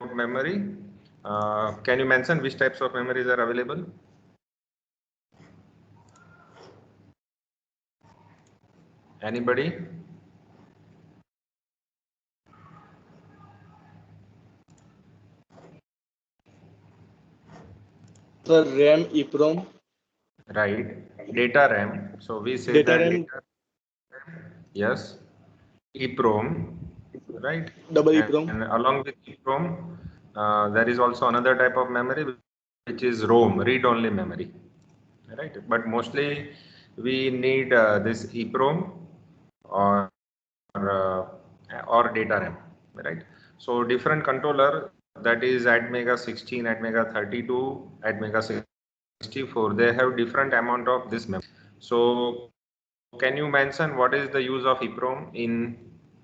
memory. Can you mention which types of memories are available? Anybody? Sir, RAM, EEPROM. Right. Data RAM. So we say Data that RAM. data, yes. EEPROM, right? Double EEPROM. And along with EEPROM, there is also another type of memory which is ROM, read-only memory, right? But mostly we need this EEPROM or data RAM, right? So different controller, that is ATmega 16, ATmega 32, ATmega 64, they have different amount of this memory. So can you mention what is the use of EEPROM in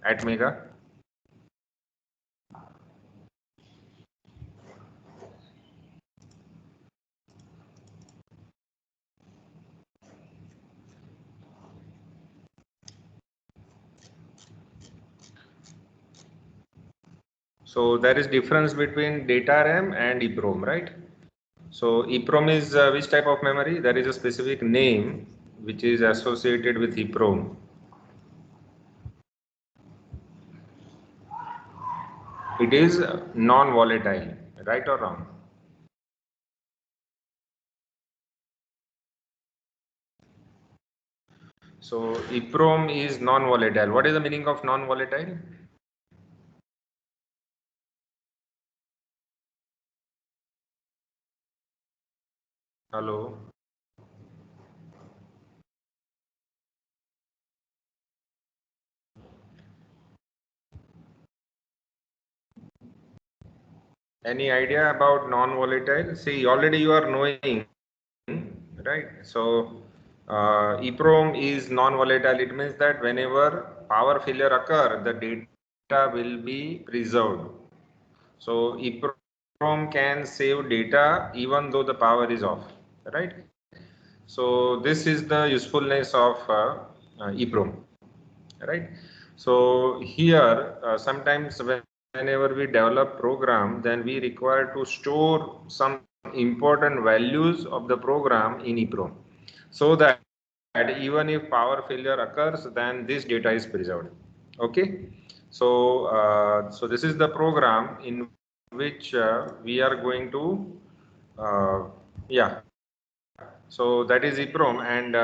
ATmega? So there is difference between data RAM and EEPROM, right? So EEPROM is which type of memory? There is a specific name which is associated with EEPROM. It is non-volatile, right or wrong? So EEPROM is non-volatile. What is the meaning of non-volatile? Hello. Any idea about non-volatile? See, already you are knowing, right? So EEPROM is non-volatile. It means that whenever power failure occur, the data will be preserved. So EEPROM can save data even though the power is off, right? So this is the usefulness of EEPROM, right? So here sometimes whenever we develop program, then we require to store some important values of the program in EEPROM, so that even if power failure occurs, then this data is preserved. Okay, so so this is the program in which we are going to yeah. So that is EEPROM, and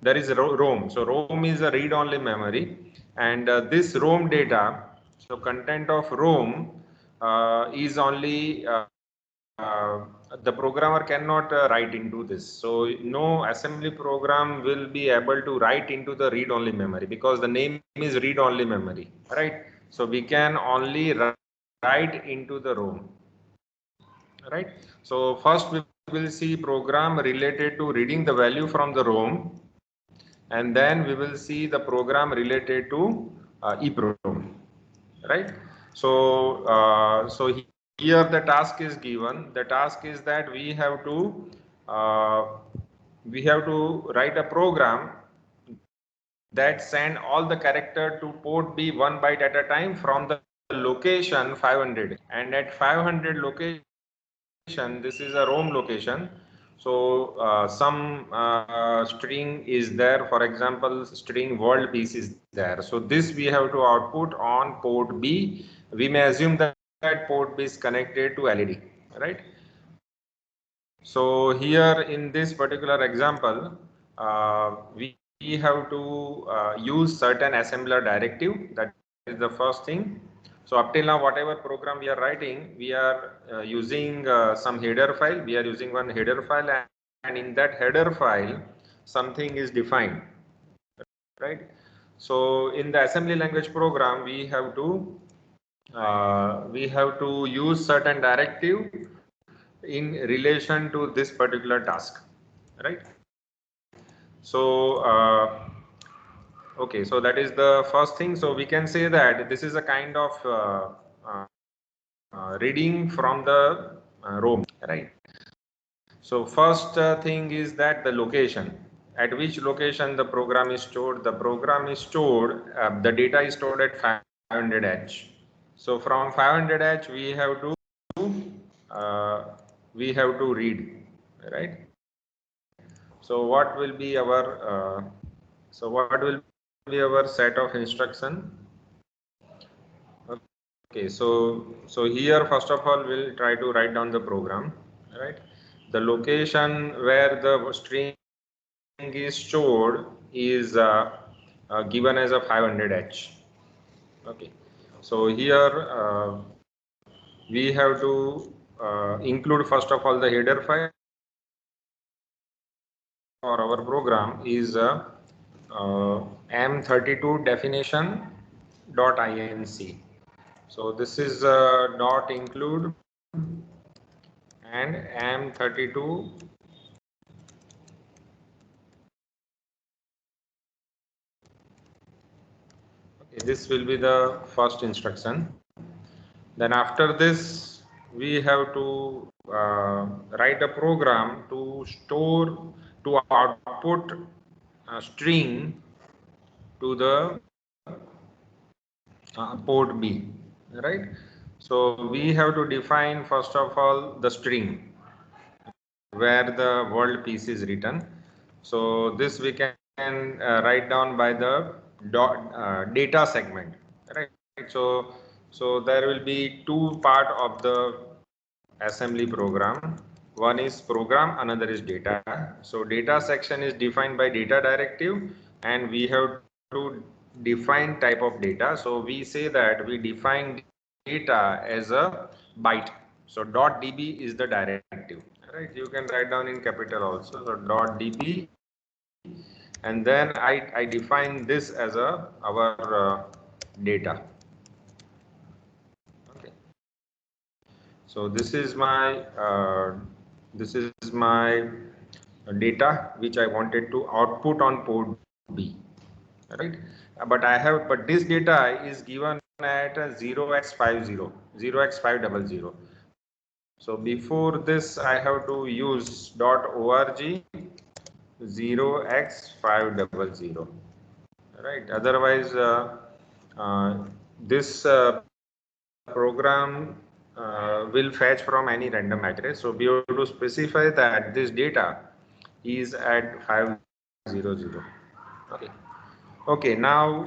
there is ROM. So ROM is a read-only memory, and this ROM data, so content of ROM is only the programmer cannot write into this. So no assembly program will be able to write into the read-only memory because the name is read-only memory, right? So we can only write into the ROM, right? So first we will see program related to reading the value from the ROM, and then we will see the program related to EEPROM, right? So so here the task is given. The task is that uh, we have to write a program that send all the character to port B 1 byte at a time from the location 500, and at 500 location, this is a ROM location. So some string is there, for example string world piece is there, so this we have to output on port B. We may assume that port B is connected to LED, right? So here in this particular example, we have to use certain assembler directive. That is the first thing. So up till now, whatever program we are writing, we are using some header file. We are using one header file, and in that header file, something is defined, right? So in the assembly language program, we have to use certain directive in relation to this particular task, right? So okay, so that is the first thing. So we can say that this is a kind of reading from the ROM, right? So first thing is that the location, at which location the program is stored. The program is stored, the data is stored at 500H. So from 500H we have to we have to read, right? So what will be our set of instruction? Okay, so here first of all we'll try to write down the program, right? The location where the string is stored is given as a 500H. Okay, so here we have to include first of all the header file for our program is M32 definition.inc. So this is dot include and M32 this will be the first instruction. Then after this we have to write a program to output a string to the port B, right? So we have to define first of all the string where the world piece is written. So this we can write down by the data segment, right? So there will be two part of the assembly program. One is program, another is data. So data section is defined by data directive, and we have to define type of data. So we say that we define data as a byte. So .db is the directive, right? You can write down in capital also. So .db, and then I define this as our data. Okay. So this is my data which I wanted to output on port B, right? But this data is given at 0x50, 0x500. So before this I have to use .org 0x500, right? Otherwise this program will fetch from any random address. So we have to specify that this data is at 500. Okay. Okay. Now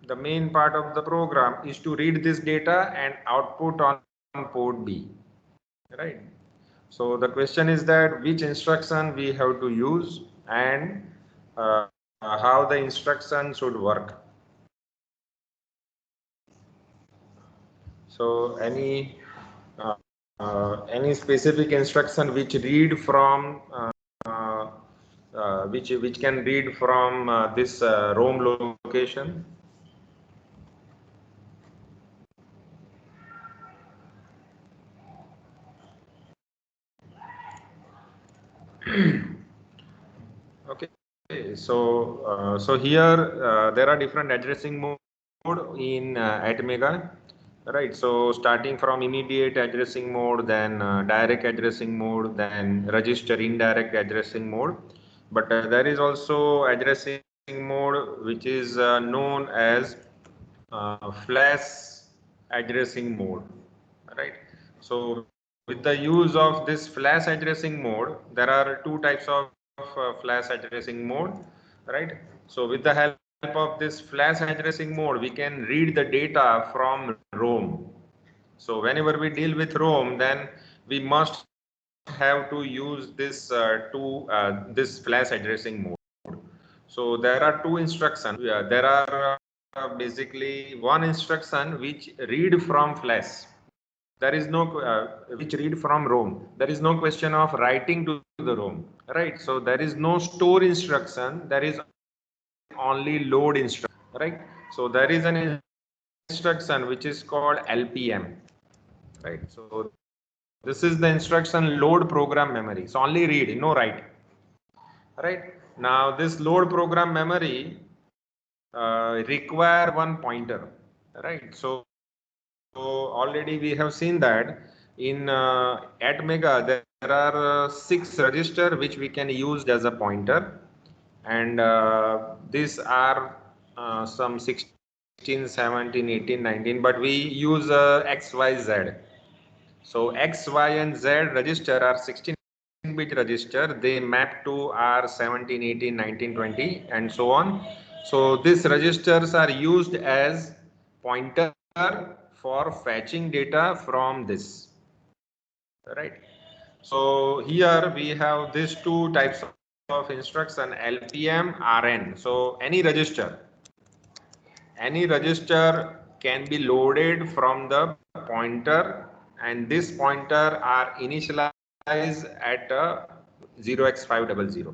the main part of the program is to read this data and output on port B, right? So the question is that which instruction we have to use and how the instruction should work. So any specific instruction which read from which can read from this ROM location? Okay, so here there are different addressing mode in ATmega, right? So starting from immediate addressing mode, then direct addressing mode, then register indirect addressing mode. But there is also addressing mode which is known as flash addressing mode, right? So with the use of this flash addressing mode, there are two types of flash addressing mode, right? So with the help of this flash addressing mode, we can read the data from ROM. So whenever we deal with ROM, then we must have to use this this flash addressing mode. So there are two instructions. There are basically one instruction which read from flash. There is no which read from ROM. There is no question of writing to the ROM, right? So there is no store instruction. There is only load instruction, right? So there is an instruction which is called LPM, right? So this is the instruction load program memory. So only read, no write, right? Now this load program memory require one pointer, right? So already we have seen that in ATmega there are 6 register which we can use as a pointer, and these are some 16, 17, 18, 19, but we use XYZ. So X, Y, and Z register are 16-bit register. They map to R 17, 18, 19, 20, and so on. So these registers are used as pointer for fetching data from this. Right. So here we have these two types of instruction, LPM, RN. So any register can be loaded from the pointer, and this pointer are initialized at 0x500.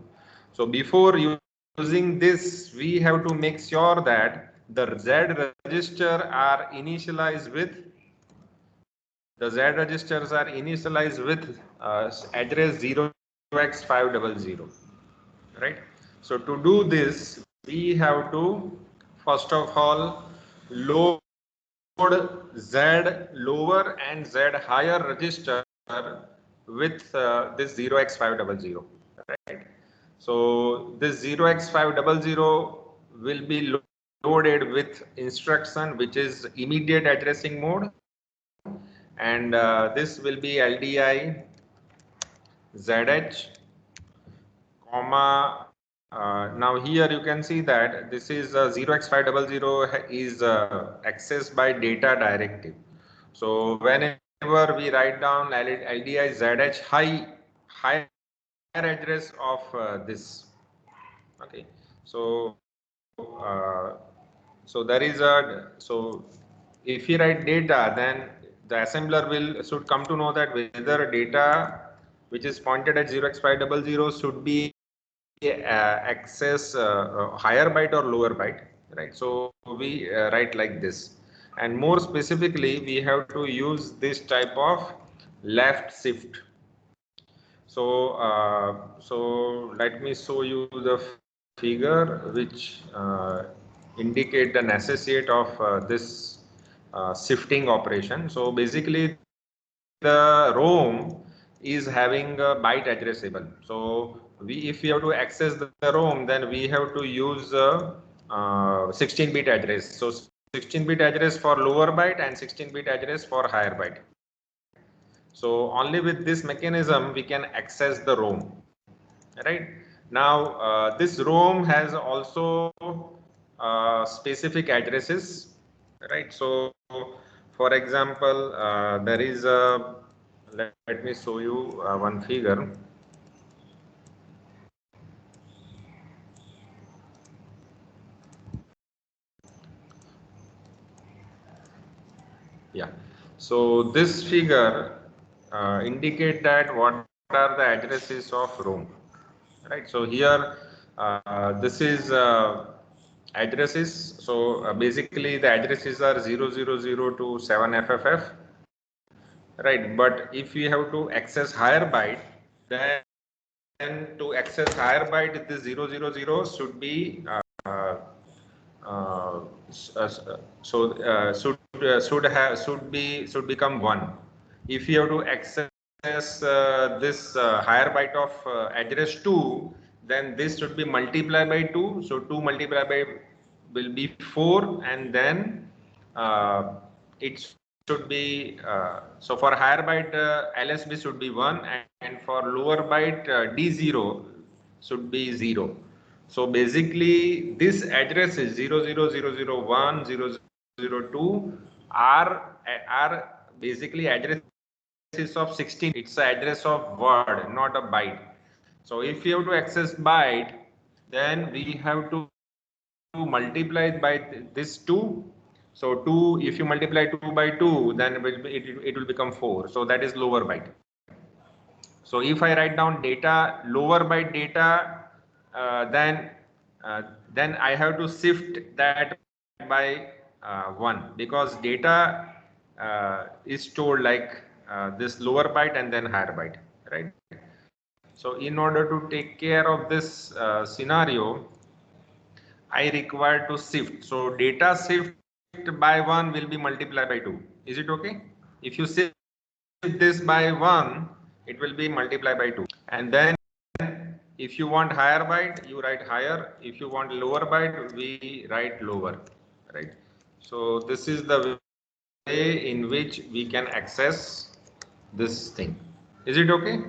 So before using this, we have to make sure that the Z register are initialized with address 0x500, right? So to do this, we have to first of all load Z lower and Z higher register with this 0x500, right? So this 0x500 will be loaded with instruction which is immediate addressing mode, and this will be LDI ZH, comma. Now here you can see that this is 0x500 is accessed by data directive. So whenever we write down LDI ZH higher address of this, okay. So there is a, so if you write data, then the assembler should come to know that whether data which is pointed at 0x500 should be access higher byte or lower byte, right? So we write like this, and more specifically we have to use this type of left shift. So so let me show you the figure which indicate the necessity of this shifting operation. So basically the ROM is having a byte addressable. So if we have to access the ROM, then we have to use 16-bit address. So 16-bit address for lower byte and 16-bit address for higher byte. So only with this mechanism we can access the ROM. Right now, this ROM has also specific addresses. Right. So, for example, there is a. Let me show you one figure. Yeah. So this figure indicate that what are the addresses of ROM. Right. So here this is addresses. So basically the addresses are 000 to 7FFF. Right. But if we have to access higher byte, then to access higher byte, this 000 should be should become 1. If you have to access this higher byte of address 2, then this should be multiplied by 2. So 2 multiplied by will be 4, and then it should be so for higher byte LSB should be 1, and for lower byte D0 should be 0. So basically this addresses 00001, 002 are basically addresses of 16. It's an address of word, not a byte. So if you have to access byte, then we have to multiply it by this 2. So 2, if you multiply 2 by 2, then it will become 4. So that is lower byte. So if I write down data, lower byte data, then I have to shift that by 1, because data is stored like this lower byte and then higher byte, right? So in order to take care of this scenario, I require to shift. So data shift by 1 will be multiplied by 2. Is it okay? If you shift this by 1, it will be multiplied by 2. And then if you want higher byte, you write higher. If you want lower byte, we write lower, right? So this is the way in which we can access this thing. Is it okay?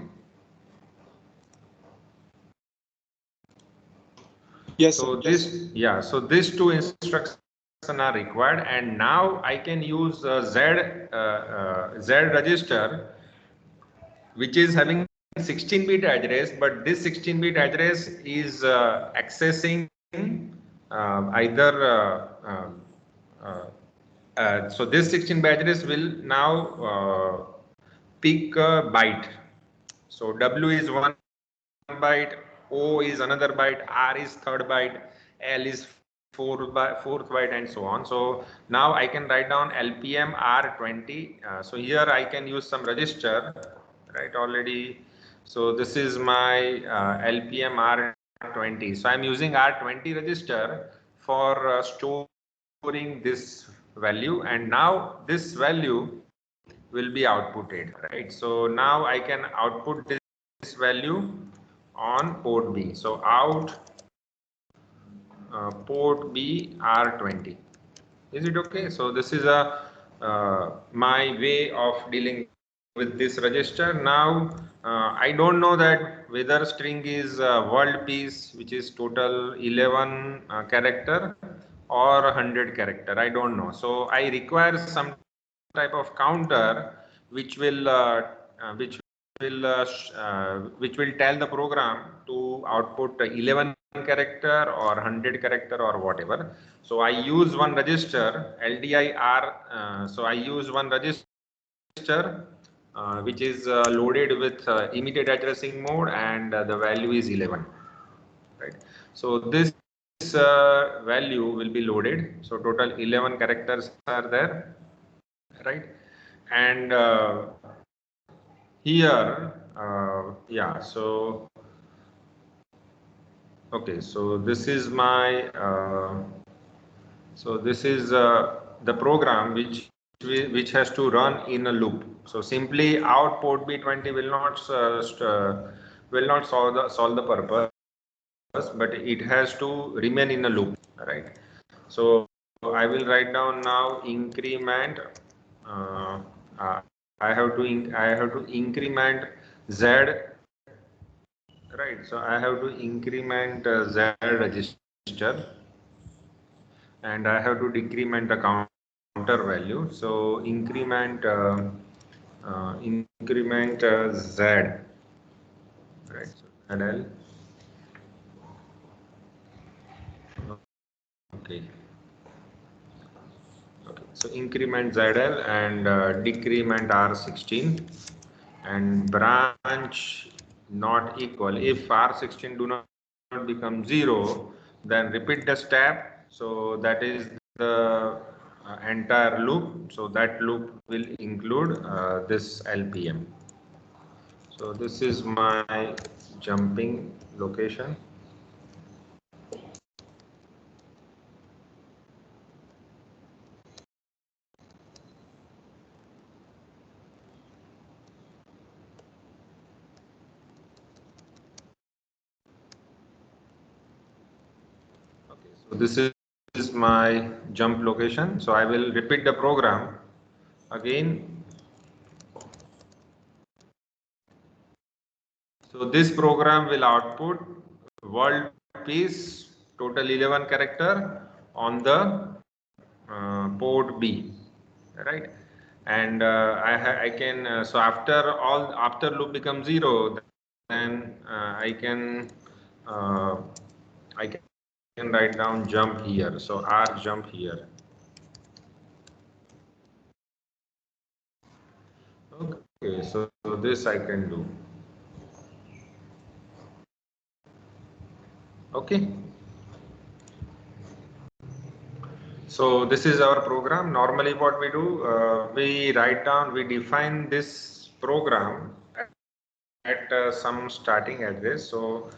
Yes, So sir. this, yeah, so these two instructions are required, and now I can use Z register, which is having 16-bit address, but this 16-bit address is accessing either so this 16-bit address will now pick a byte. So W is one byte, O is another byte, R is third byte, L is fourth byte, and so on. So now I can write down LPM R20. So here I can use some register, right? Already. So this is my LPM R20. So I'm using R20 register for storing this value, and now this value will be outputted, right? So now I can output this value on port B. So out port B R20. Is it okay? So this is a my way of dealing with this register. Now I don't know that whether string is world piece, which is total 11 character, or 100 character. I don't know. So I require some type of counter which will which will tell the program to output 11 character or 100 character or whatever. So I use one register LDIR. So I use one register which is loaded with immediate addressing mode, and the value is 11. Right. So this value will be loaded. So total 11 characters are there, right? And here, yeah. So okay. So this is my. So this is the program which has to run in a loop. So simply out port B20 will not solve the purpose, but it has to remain in a loop, right? So I will write down now increment. Uh, uh, I have to increment Z, right? So I have to increment Z register, and I have to decrement the counter value. So increment Z, right? So ZL. Okay. Okay. So increment ZL and decrement R16, and branch not equal. If R16 do not become 0, then repeat the step. So that is the entire loop. So that loop will include this LPM. So this is my jumping location. Okay, so this is my jump location. So I will repeat the program again. So this program will output world piece total 11 character on the port B, right? And I can so after loop becomes 0, then I can write down jump here. So R jump here. Okay, so this I can do. Okay. So this is our program. Normally what we do, we define this program at some starting address. So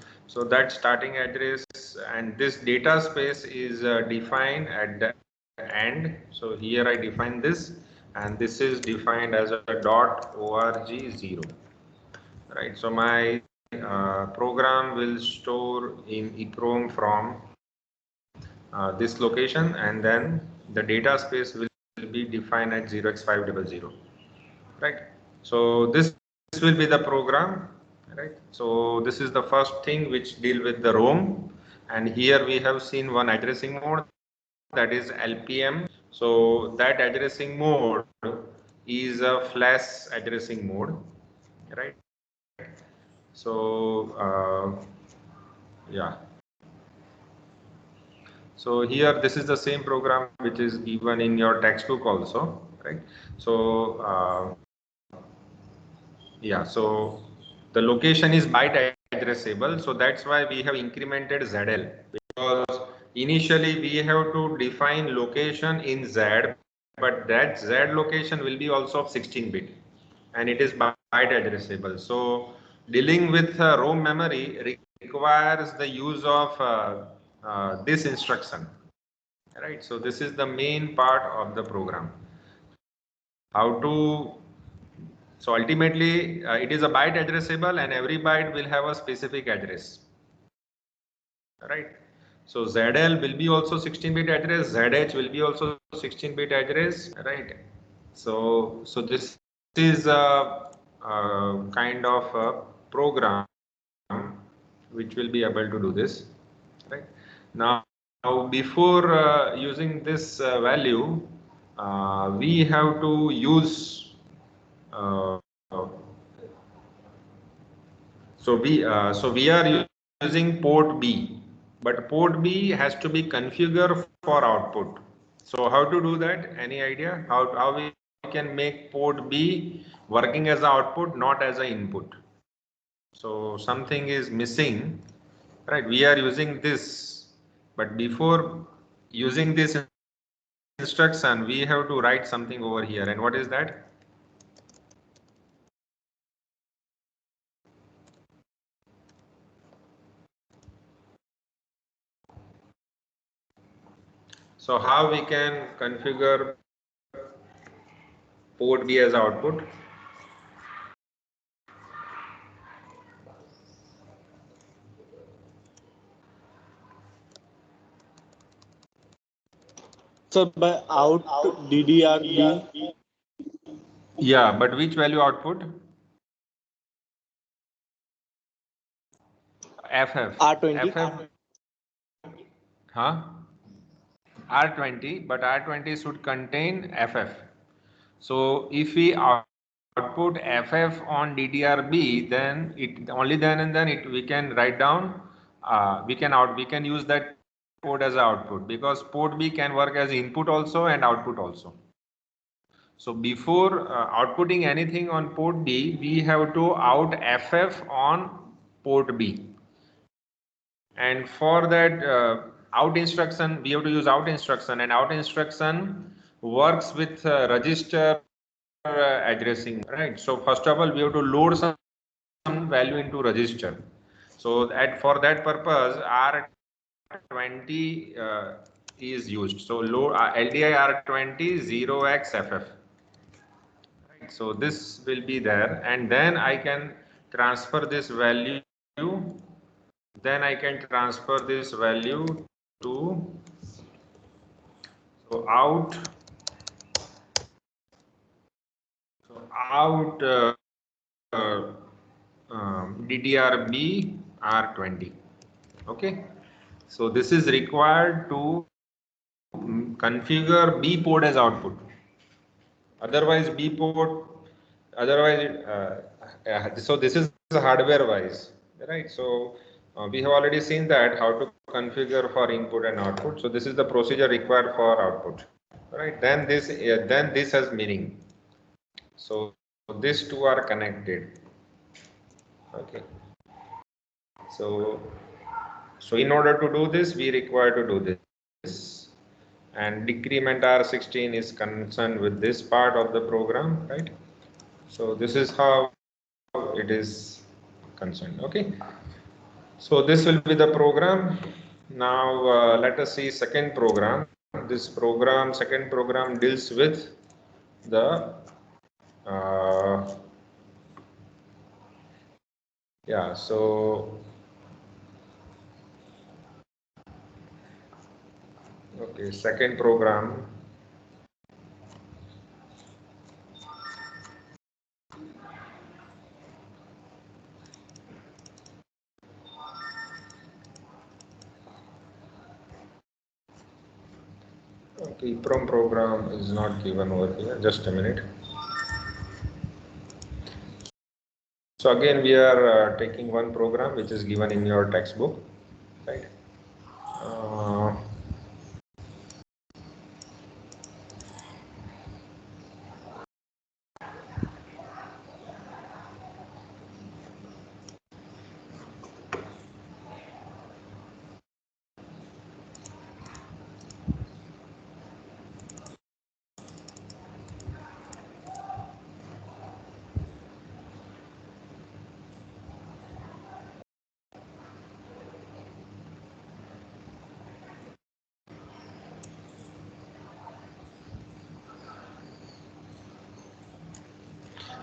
that starting address and this data space is defined at the end. So here I define this, and this is defined as a .org0, right? So my program will store in EEPROM from this location, and then the data space will be defined at 0x500, right? So this will be the program, right? So this is the first thing which deal with the ROM, and here we have seen one addressing mode, that is LPM. So that addressing mode is a flash addressing mode, right? So yeah. So here this is the same program which is given in your textbook also, right? So yeah, so the location is byte addressable, so that's why we have incremented ZL, because initially we have to define location in Z, but that Z location will be also of 16-bit and it is byte addressable. So dealing with ROM memory requires the use of this instruction, right? So this is the main part of the program. How to, so ultimately it is a byte addressable and every byte will have a specific address, right? So ZL will be also 16-bit address, ZH will be also 16-bit address, right? So this is a kind of a program which will be able to do this, right? Now before using this value, we have to use uh, so we are using port B, but port B has to be configured for output. So how to do that? Any idea? How we can make port B working as an output, not as an input? So something is missing, right? We are using this, but before using this instruction, we have to write something over here. And what is that? So how we can configure port B as output? Sir, by out DDRB. Yeah, but which value output? FF. R20. FF. Huh? R20, but R20 should contain FF. So if we output FF on DDRB, then it only then and then we can write down. We can use that port as output, because port B can work as input also and output also. So before outputting anything on port B, we have to out FF on port B. And for that out instruction, we have to use out instruction, and out instruction works with register addressing, right? So first of all, we have to load some value into register. So for that purpose, R20 is used. So load LDI R20 0xFF. Right? So this will be there, and then I can transfer this value. Then I can transfer this value to, so out uh, DDRB R20. Okay, so this is required to configure B port as output. Otherwise B port, otherwise so this is hardware wise, right? So we have already seen that how to configure for input and output. So this is the procedure required for output, right? Then this has meaning. So these two are connected. Okay. So in order to do this, we require to do this. And decrement R16 is concerned with this part of the program, right? So this is how it is concerned. Okay. So this will be the program. Now let us see second program. Second program deals with the yeah. So okay, second program. Okay, EEPROM program is not given over here. Just a minute. So again, we are taking one program which is given in your textbook, right?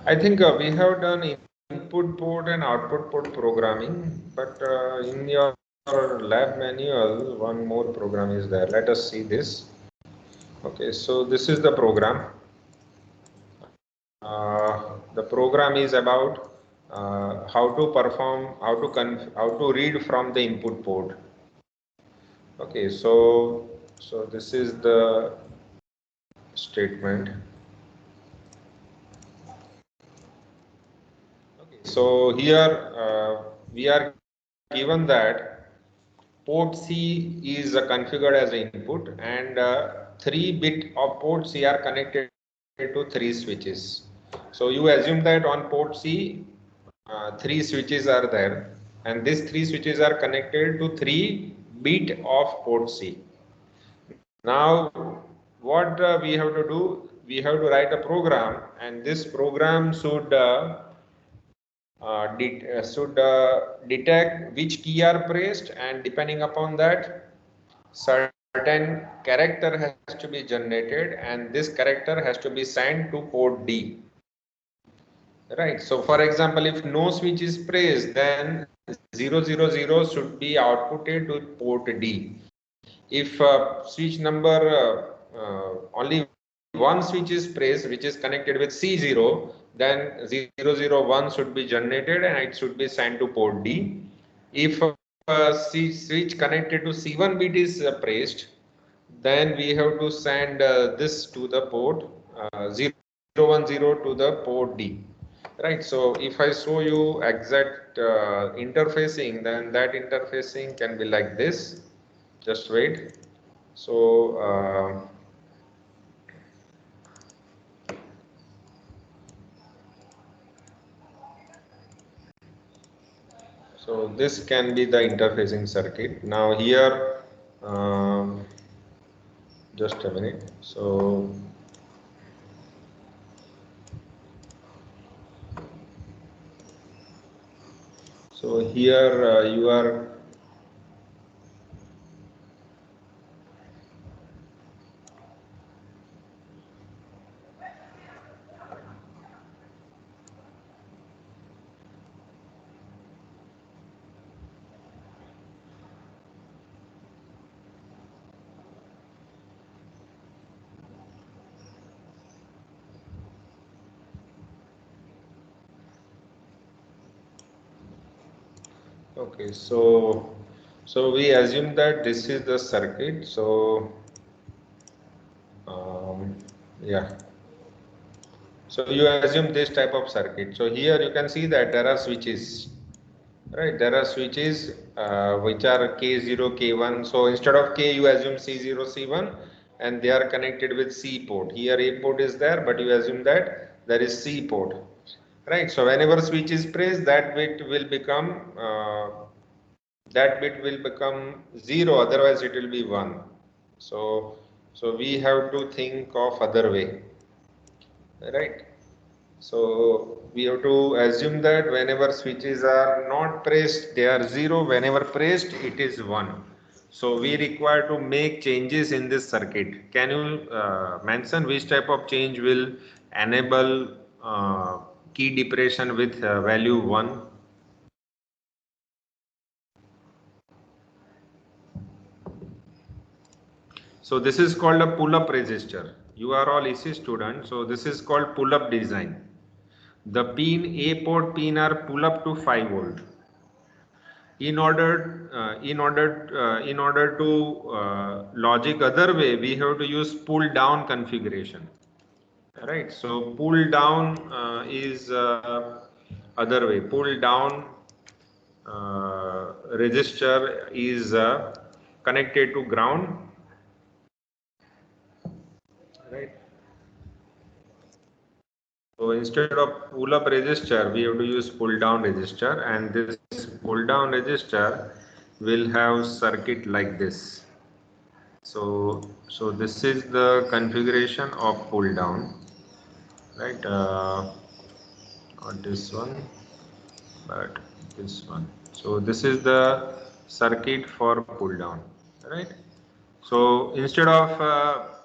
I think we have done input port and output port programming, but in your lab manual, one more program is there. Let us see this. Okay, so this is the program. The program is about how to perform, how to read from the input port. Okay, so this is the statement. Okay, so here we are given that port C is configured as an input, and 3 bit of port C are connected to 3 switches. So you assume that on port C 3 switches are there, and these 3 switches are connected to 3 bit of port C. Now what we have to do, we have to write a program, and this program should detect which key are pressed, and depending upon that, certain character has to be generated, and this character has to be sent to port D. Right. So, for example, if no switch is pressed, then 000 should be outputted to port D. If switch number only one switch is pressed, which is connected with C0, then 001 should be generated and it should be sent to port D. If switch connected to C1 bit is pressed, then we have to send this to the port 010 to the port D. Right. So if I show you exact interfacing, then that interfacing can be like this. Just wait. So so this can be the interfacing circuit. Now here, just a minute. So here you are. Okay, so we assume that this is the circuit. So yeah. So you assume this type of circuit. So here you can see that there are switches, right? There are switches which are K0, K1. So instead of K, you assume C0, C1, and they are connected with C port. Here A port is there, but you assume that there is C port, right? So whenever switch is pressed, that bit will become 0. Otherwise, it will be 1. So we have to think of other way, right? So we have to assume that whenever switches are not pressed, they are 0. Whenever pressed, it is 1. So we require to make changes in this circuit. Can you mention which type of change will enable key depression with value 1? So this is called a pull-up resistor. You are all EC students, so this is called pull-up design. The pin A port pin are pull up to 5 volt. in order to logic other way, we have to use pull down configuration, right? So pull down is other way. Pull down register is connected to ground, right? So instead of pull up register, we have to use pull down register, and this pull down register will have circuit like this. So this is the configuration of pull down, right? Not this one, but this one. So this is the circuit for pull down, right? So instead of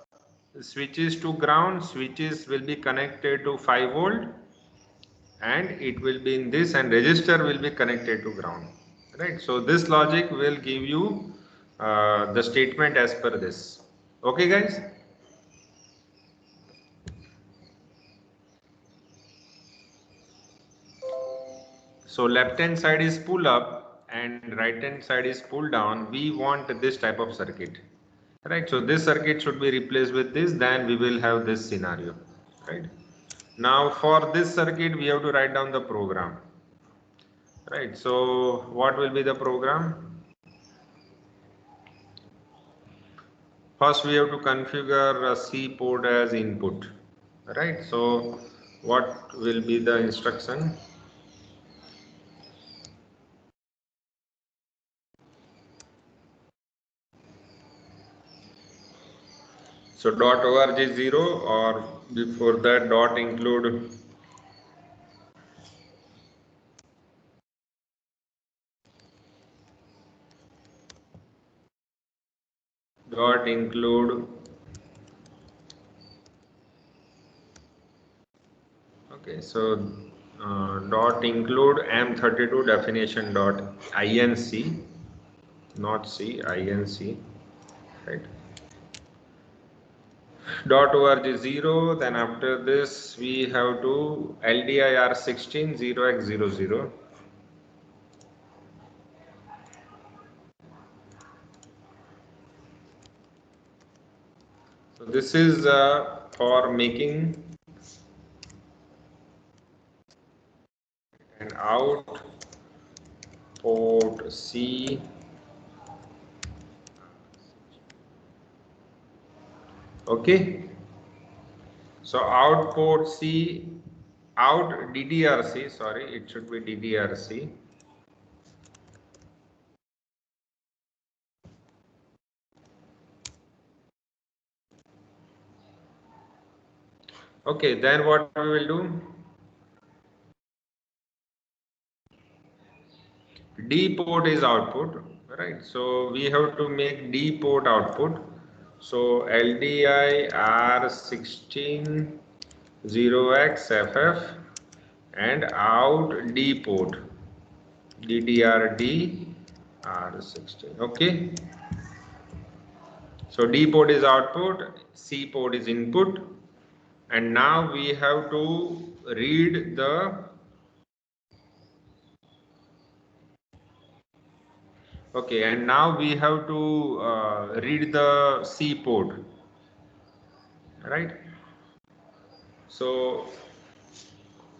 switches to ground, switches will be connected to 5 volt, and it will be in this, and register will be connected to ground, right? So this logic will give you the statement as per this. Okay guys? So left hand side is pull up and right hand side is pull down. We want this type of circuit, right? So this circuit should be replaced with this, then we will have this scenario, right? Now for this circuit we have to write down the program, right? So what will be the program? First we have to configure a C port as input, right? So what will be the instruction? So .org 0, or before that dot include okay, so dot include M32 definition dot inc, not c, inc, right? .org 0, then after this we have to LDIR16 0x00. So this is for making and out port C. Okay. So out port C, out DDRC, sorry, it should be DDRC. Okay, then what we will do? D port is output, right? So we have to make D port output. So LDI R16 0xFF and out D port DDRD R16. Okay. So D port is output, C port is input, and now we have to read the okay, and now we have to read the C port, right? So,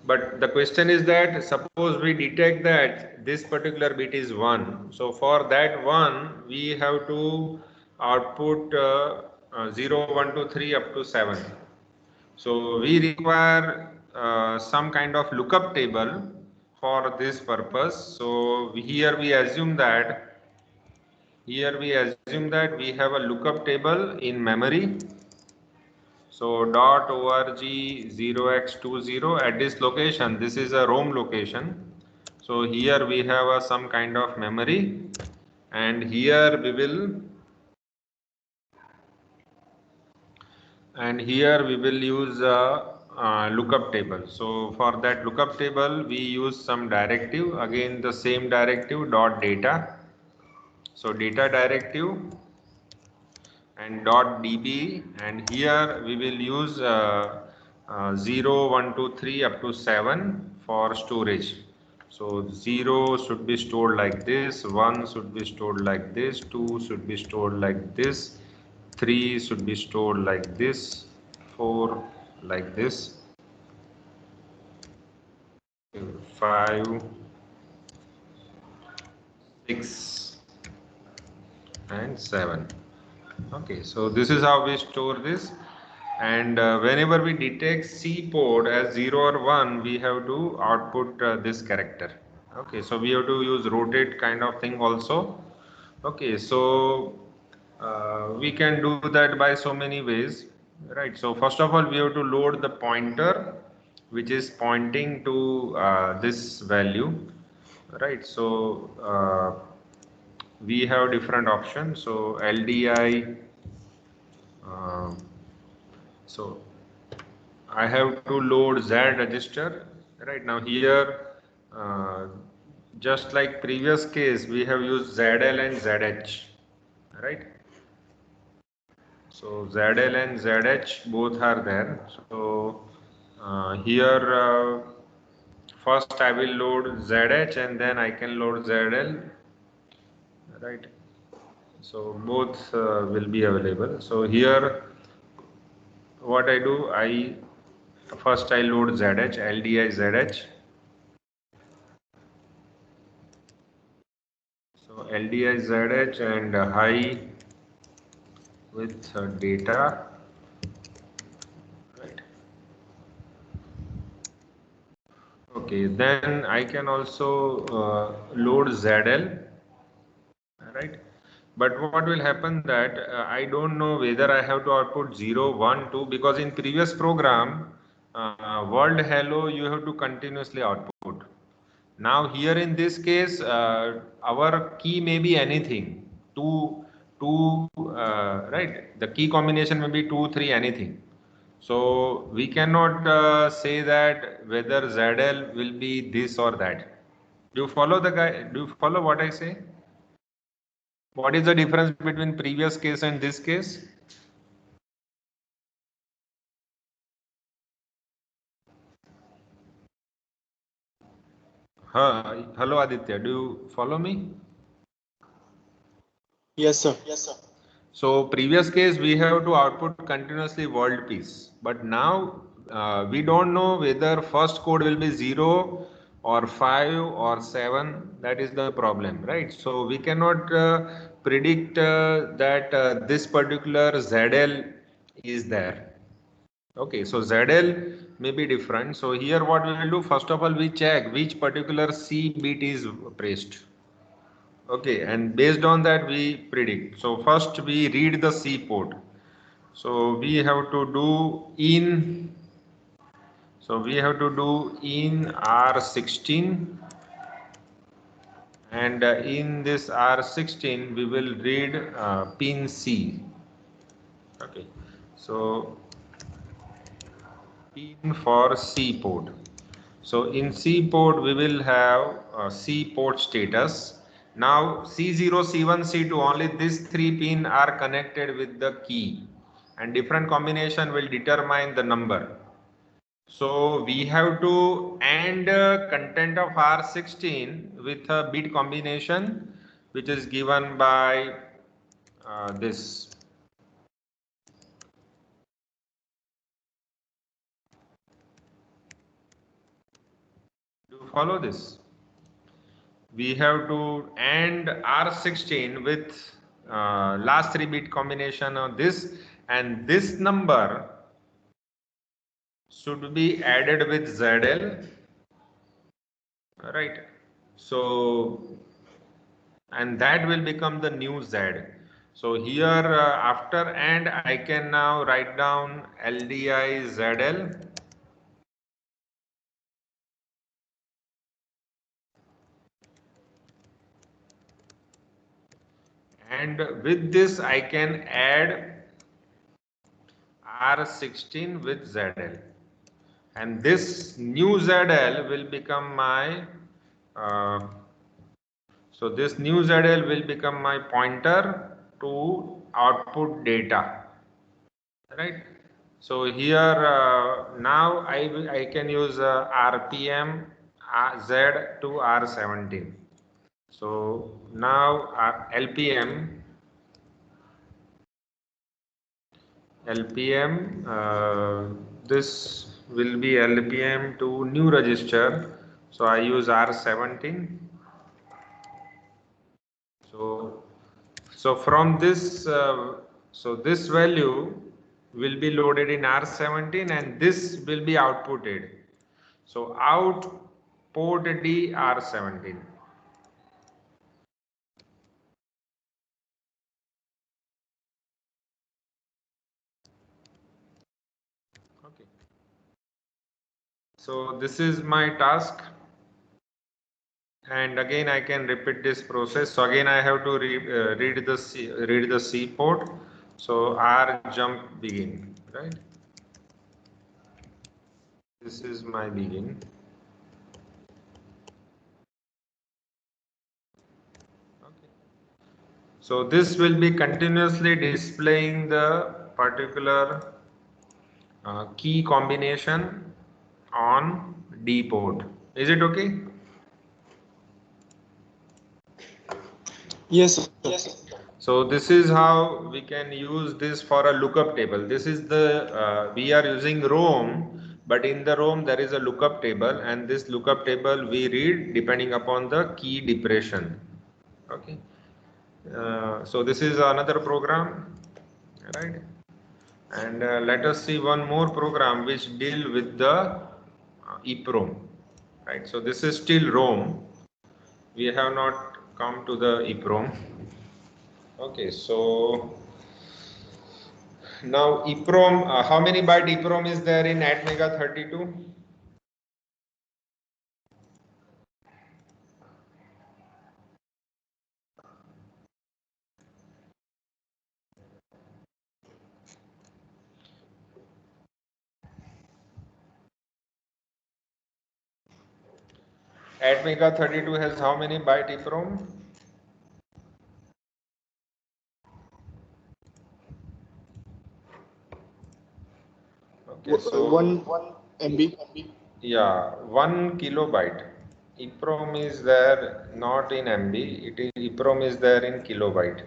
but the question is that suppose we detect that this particular bit is 1. So for that 1, we have to output 0, 1, 2, 3 up to 7. So we require some kind of lookup table for this purpose. So here we assume that we have a lookup table in memory. So .org 0x20 at this location, this is a ROM location. So here we have some kind of memory, and here we will use a lookup table. So for that lookup table we use some directive, again the same directive .data. So data directive and .db, and here we will use 0, 1, 2, 3 up to 7 for storage. So 0 should be stored like this, 1 should be stored like this, 2 should be stored like this, 3 should be stored like this, 4 like this, 5, 6 and 7. Okay, so this is how we store this. And whenever we detect C port as 0 or 1, we have to output this character. Okay, so we have to use rotate kind of thing also. Okay, so we can do that by so many ways, right? So first of all, we have to load the pointer, which is pointing to this value, right? So we have different options. So LDI, uh, so I have to load Z register. Right now here, uh, just like previous case, we have used ZL and ZH, right? So ZL and ZH both are there. So here first I will load ZH and then I can load ZL, right? So both will be available. So here what I do, I first I load ZH, LDI ZH. So LDI ZH and high with data, right? Okay, then I can also load ZL, right? But what will happen that I don't know whether I have to output 0, 1, 2, because in previous program, world hello, you have to continuously output. Now here in this case, our key may be anything, right? The key combination may be 2, 3, anything. So we cannot say that whether ZL will be this or that. Do you follow the guy? Do you follow what I say? What is the difference between previous case and this case? Hello Aditya, do you follow me? Yes, sir. So previous case we have to output continuously world peace, but now we don't know whether first code will be 0 or 5 or 7. That is the problem, right? So we cannot predict that this particular ZL is there. Okay, so ZL may be different. So here what we will do, first of all, we check which particular C bit is pressed. Okay, and based on that we predict. So first we read the C port. So we have to do in, so we have to do in R16, and in this R16 we will read pin C. Okay, so pin for C port. So in C port we will have C port status. Now C0, C1, C2, only these three pin are connected with the key, and different combination will determine the number. So we have to AND content of R16 with a bit combination which is given by this. Do you follow this? We have to AND R16 with last 3-bit combination of this, and this number should be added with ZL, right? So, and that will become the new Z. So here after AND I can now write down LDI ZL, and with this I can add R16 with ZL, and this new ZL will become my so this new ZL will become my pointer to output data, right? So here now I can use RPM Z to R17. So now LPM, this will be LPM to new register. So I use R17. So from this, so this value will be loaded in R17 and this will be outputted. So out port D R17. Okay. So this is my task. And again I can repeat this process. So again I have to read the C port. So R jump begin, right? This is my begin. Okay. So this will be continuously displaying the particular key combination on D port. Is it okay? Yes, sir. So this is how we can use this for a lookup table. This is the we are using ROM, but in the ROM there is a lookup table, and this lookup table we read depending upon the key depression. Okay. So this is another program, right? And let us see one more program which deal with the EEPROM, right? So this is still ROM. We have not come to the EEPROM. Okay, so now EEPROM, how many byte EEPROM is there in ATmega32? ATmega32 has how many byte EEPROM? Okay, so 1 MB. yeah, 1 kilobyte. EEPROM is there not in MB, it is EEPROM is there in kilobyte,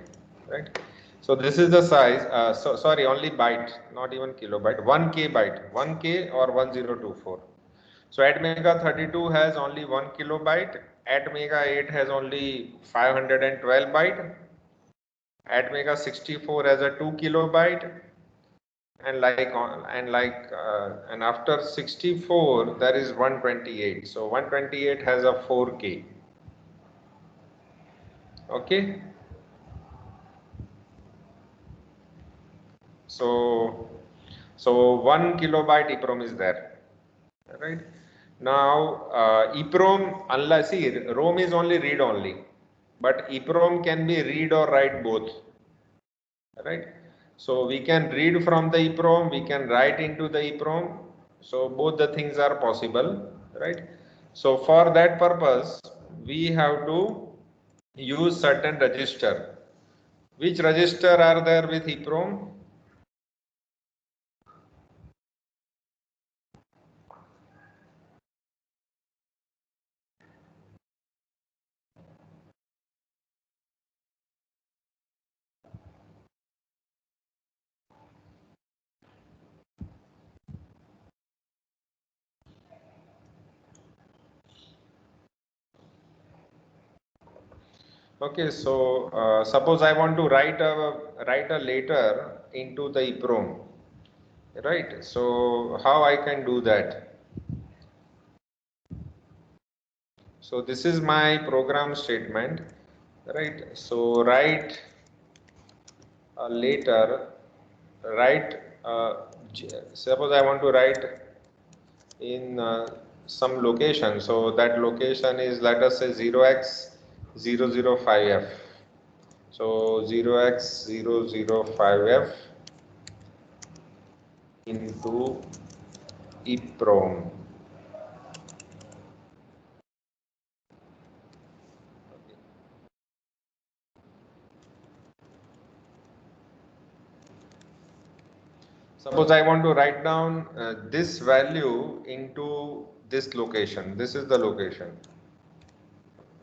right? So this is the size, sorry, only byte, not even kilobyte, 1K byte, 1K or 1024. So ATmega32 has only 1 kilobyte, ATmega8 has only 512 byte, ATmega64 has a 2 kilobyte, and after 64 there is 128. So 128 has a 4K. Okay. So 1 kilobyte EEPROM is there, right? Now EEPROM, unless see ROM is only read only, but EEPROM can be read or write both, right? So we can read from the EEPROM, we can write into the EEPROM. So both the things are possible, right? So for that purpose, we have to use certain register. Which register are there with EEPROM? Okay, so suppose I want to write a letter into the EEPROM, right? So how I can do that? So this is my program statement, right? So write a letter, write. Suppose I want to write in some location. So that location is, let us say, 0x005f. So 0x005f into EEPROM. Suppose I want to write down this value into this location. This is the location,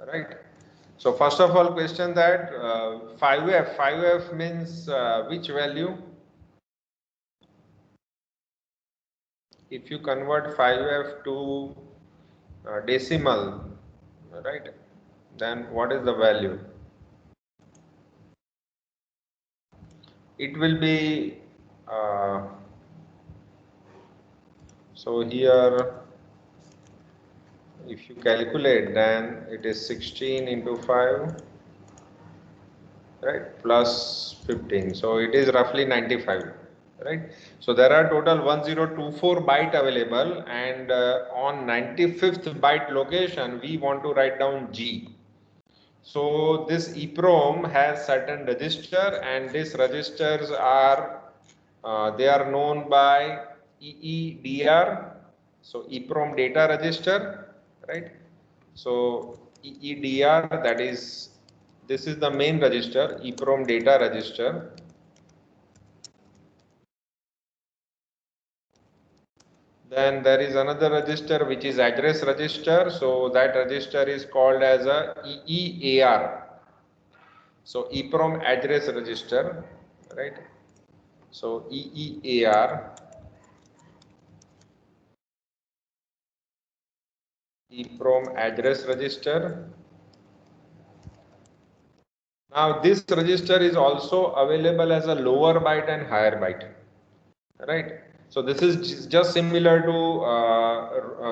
right? So first of all, question that 5f means which value? If you convert 5f to decimal, right, then what is the value? It will be so here if you calculate, then it is 16 into 5, right, plus 15, so it is roughly 95, right? So there are total 1024 byte available, and on 95th byte location we want to write down G. So this EEPROM has certain register, and these registers are they are known by EEDR, so EEPROM data register, right? So EEDR, that is, this is the main register, EEPROM data register. Then there is another register which is address register, so that register is called as a EEAR. So EEPROM address register, right? So EEAR, EEPROM address register. Now this register is also available as a lower byte and higher byte, right? So this is just similar to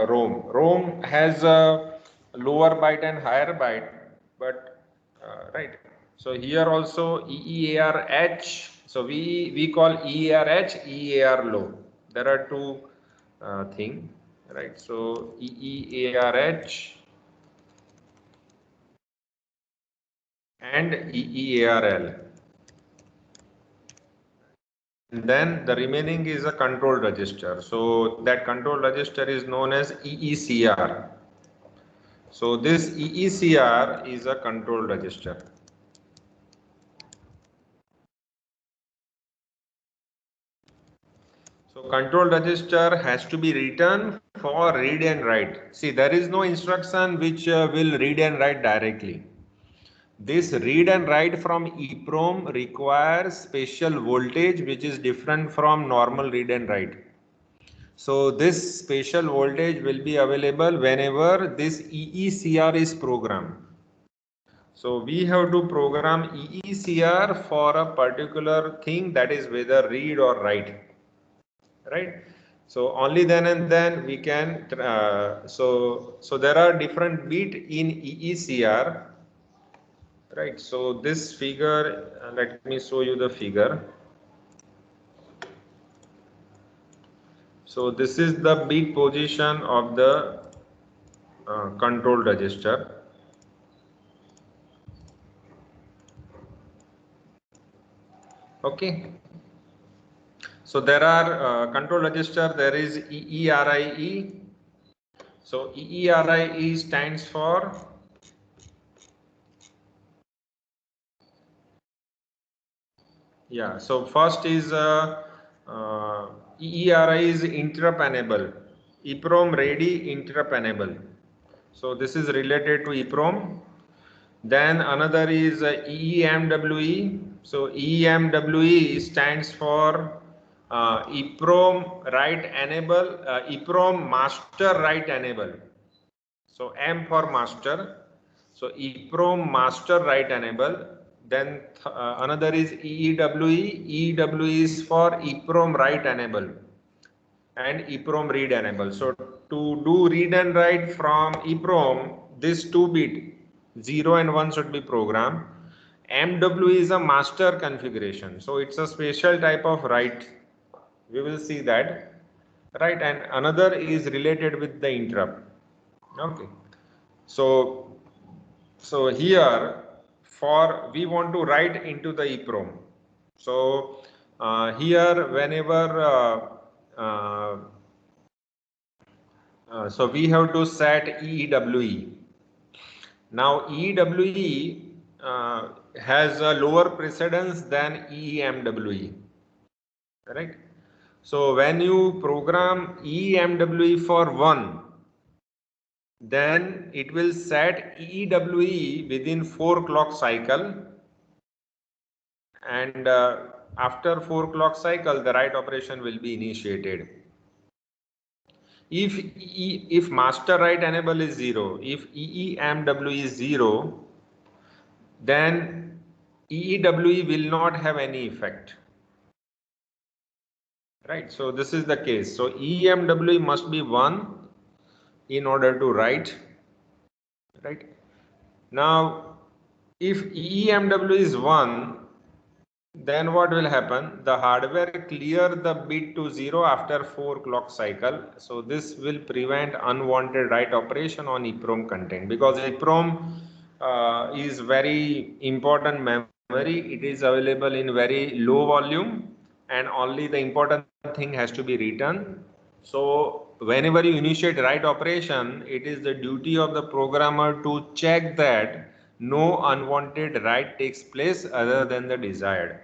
ROM. ROM has a lower byte and higher byte, but right. So here also EEAR-H. So we call EEAR-H, EEAR low. There are two things, right? So EEAR-H and EEARL. And then the remaining is a control register. So that control register is known as EECR. So this EECR is a control register. So control register has to be written for read and write. See, there is no instruction which will read and write directly. This read and write from EEPROM requires special voltage which is different from normal read and write. So this special voltage will be available whenever this EECR is programmed. So we have to program EECR for a particular thing, that is whether read or write, right? So only then and then we can, so there are different bit in EECR, right? So this figure, let me show you the figure. So this is the bit position of the control register. Okay. So there are control register, there is EERIE. So EERIE stands for so first is EERI is interrupt enable, EEPROM ready interrupt enable. So this is related to EEPROM. Then another is EEMWE. So EEMWE stands for EEPROM write enable, EEPROM master write enable. So M for master. So EEPROM master write enable. Then another is EEWE. EEWE is for EEPROM write enable and EEPROM read enable. So to do read and write from EEPROM, this 2-bit 0 and 1 should be programmed. MW is a master configuration, so it's a special type of write. We will see that, right? And another is related with the interrupt. Okay. So here for we want to write into the EEPROM. So here whenever so we have to set EEWE. Now EEWE has a lower precedence than EEMWE, right? So when you program EMWE for 1, then it will set EEWE within 4 clock cycle, and after 4 clock cycle the write operation will be initiated. If master write enable is 0, if EEMWE is 0, then EEWE will not have any effect. Right, so this is the case. So EMWE must be 1 in order to write. Right. Now, if EMW is 1, then what will happen? The hardware clear the bit to 0 after 4 clock cycle. So this will prevent unwanted write operation on EEPROM content, because EEPROM is very important memory. It is available in very low volume, and only the important thing has to be written. So whenever you initiate write operation, it is the duty of the programmer to check that no unwanted write takes place other than the desired.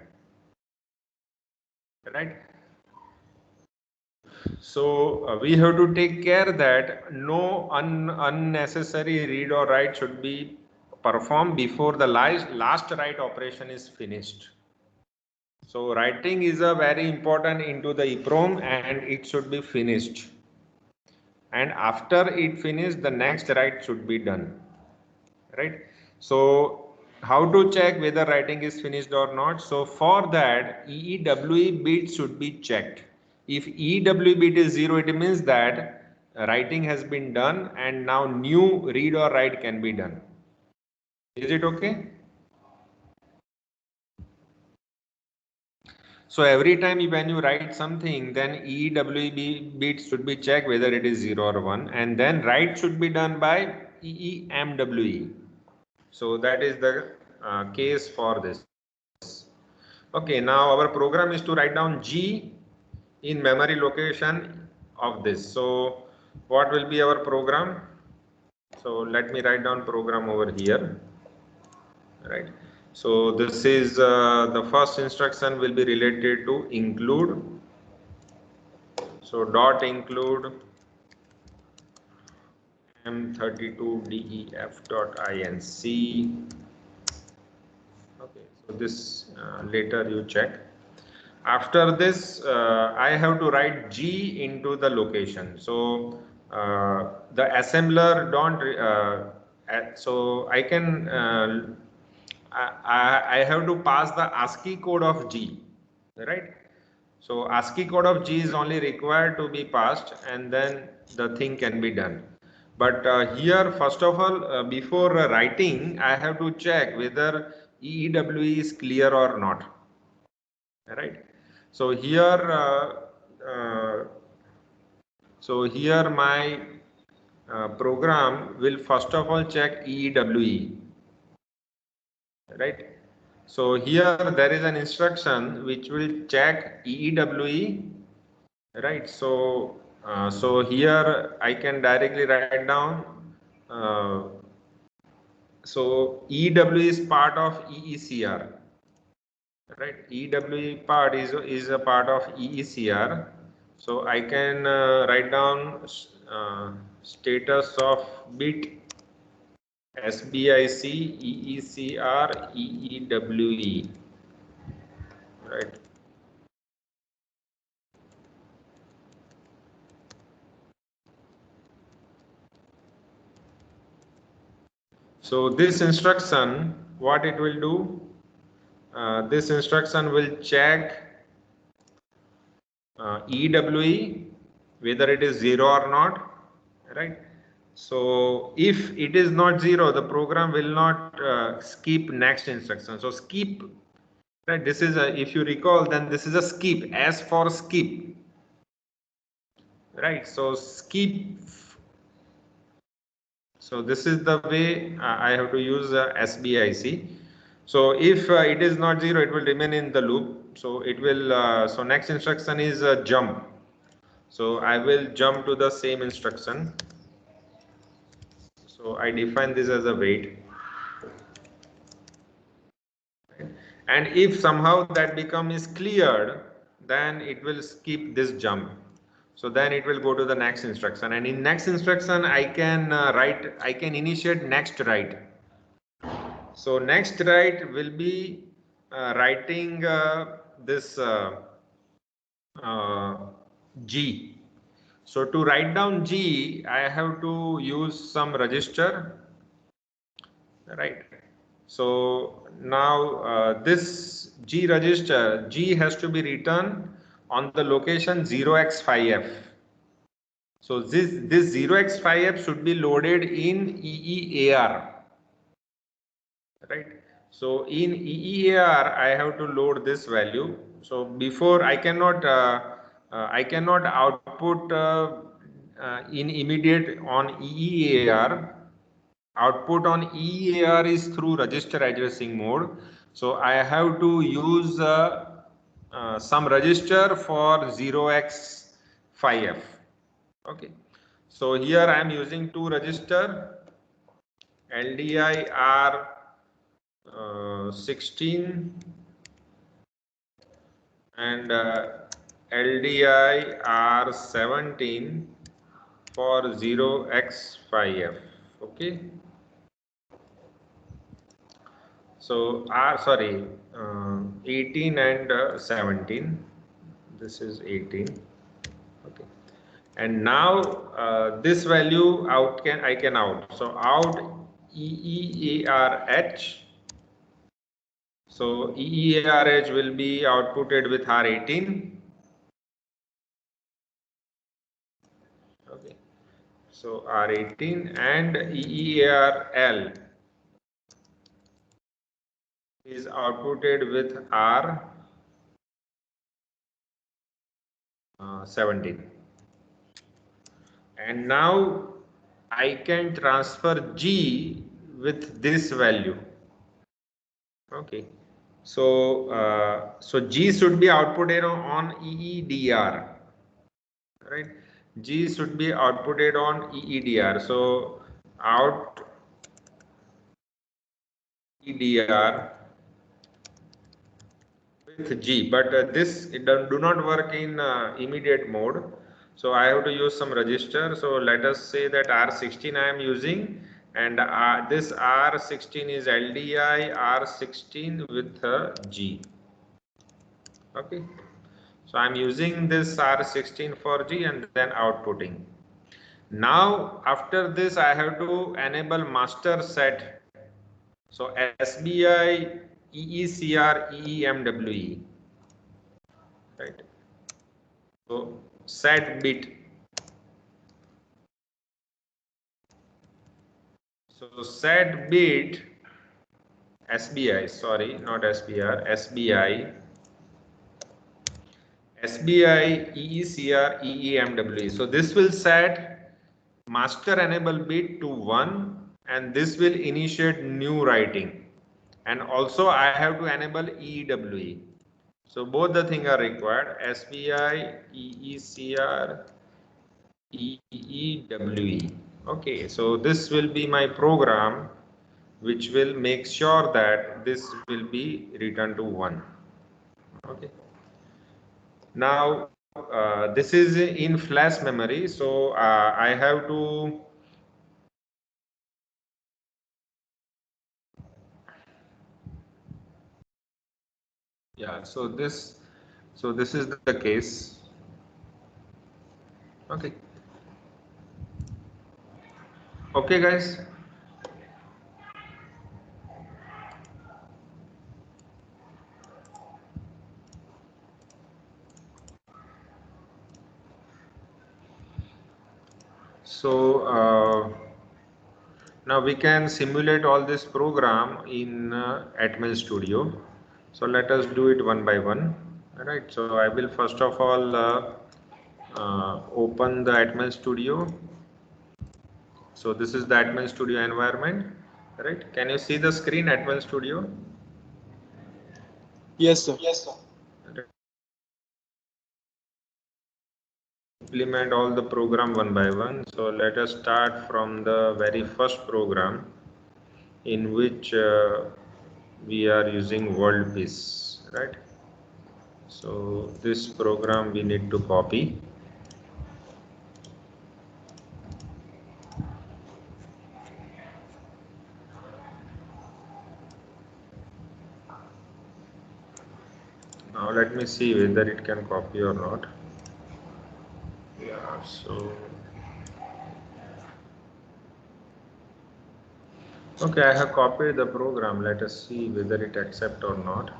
Right? So we have to take care that no unnecessary read or write should be performed before the last write operation is finished. So writing is a very important into the EEPROM, and it should be finished. And after it finished, the next write should be done. Right? So how to check whether writing is finished or not? So for that, EEWE bit should be checked. If EEWE bit is 0, it means that writing has been done and now new read or write can be done. Is it okay? So every time when you write something, then EEWE bit should be checked whether it is 0 or 1, and then write should be done by EEMWE. So that is the case for this. Okay, now our program is to write down G in memory location of this. So what will be our program? So let me write down program over here. Right. So this is the first instruction will be related to include. So dot include M32DEF.INC. Okay, so this later you check. After this, I have to write G into the location. So the assembler don't. So I can. I have to pass the ASCII code of G, right? So ASCII code of G is only required to be passed, and then the thing can be done. But here, first of all, before writing, I have to check whether EEWE is clear or not. Right. So here, my program will first of all check EEWE. Right. So here there is an instruction which will check EEWE. Right. So so here I can directly write down. So EEWE is part of EECR. Right, EWE part is a part of EECR. So I can write down status of bit SBIC EECR EEWE. Right. So this instruction, what it will do? This instruction will check EWE whether it is 0 or not, right? So if it is not 0, the program will not skip next instruction. So skip, right? This is a, if you recall, then this is a skip, as for skip, right? So skip. So this is the way I have to use SBIC. So if it is not 0, it will remain in the loop. So it will. So next instruction is jump. So I will jump to the same instruction. So I define this as a wait. And if somehow that become is cleared, then it will skip this jump. So then it will go to the next instruction, and in next instruction I can I can initiate next write. So next write will be writing this G. So to write down G, I have to use some register, right? So now this G register, G has to be written on the location 0x5F. So this 0x5F should be loaded in EEAR, right? So in EEAR, I have to load this value. So before I cannot output in immediate on EEAR. Output on EEAR is through register addressing mode. So I have to use some register for 0x5F. Okay. So here I am using two register, LDI R16 and LDI R17 for 0x5F. Okay. So 18 and 17. This is 18. Okay. And now this value I can out. So out EEARH. So EEARH will be outputted with R18. Okay. So R18 and EEARL is outputted with R17. And now I can transfer G with this value. Okay. So so G should be outputted on EEDR, right? G should be outputted on EEDR. So out EDR with G, but this do not work in immediate mode. So I have to use some register. So let us say that R16 I am using, and this R16 is LDI R16 with G. Okay. So I'm using this R16 for G and then outputting. Now after this I have to enable master set. So SBI EECR EEMWE, right? So set bit. So set bit SBI, sorry, not SBR, SBI EECR EEMWE. So this will set master enable bit to 1, and this will initiate new writing. And also I have to enable EEWE. So both the things are required, SBI EECR EEWE. Okay, so this will be my program which will make sure that this will be returned to 1. Okay. Now this is in flash memory, so I have to so this is the case. Okay. Okay, guys. So now we can simulate all this program in Atmel Studio. So let us do it one by one. All right. So I will first of all open the Atmel Studio. So this is the Atmel Studio environment. Right. Can you see the screen, Atmel Studio? Yes, sir. Yes, sir. Implement all the program one by one. So let us start from the very first program in which we are using world peace, right? So this program we need to copy. Now let me see whether it can copy or not. Yeah, so okay, I have copied the program. Let us see whether it accepts or not.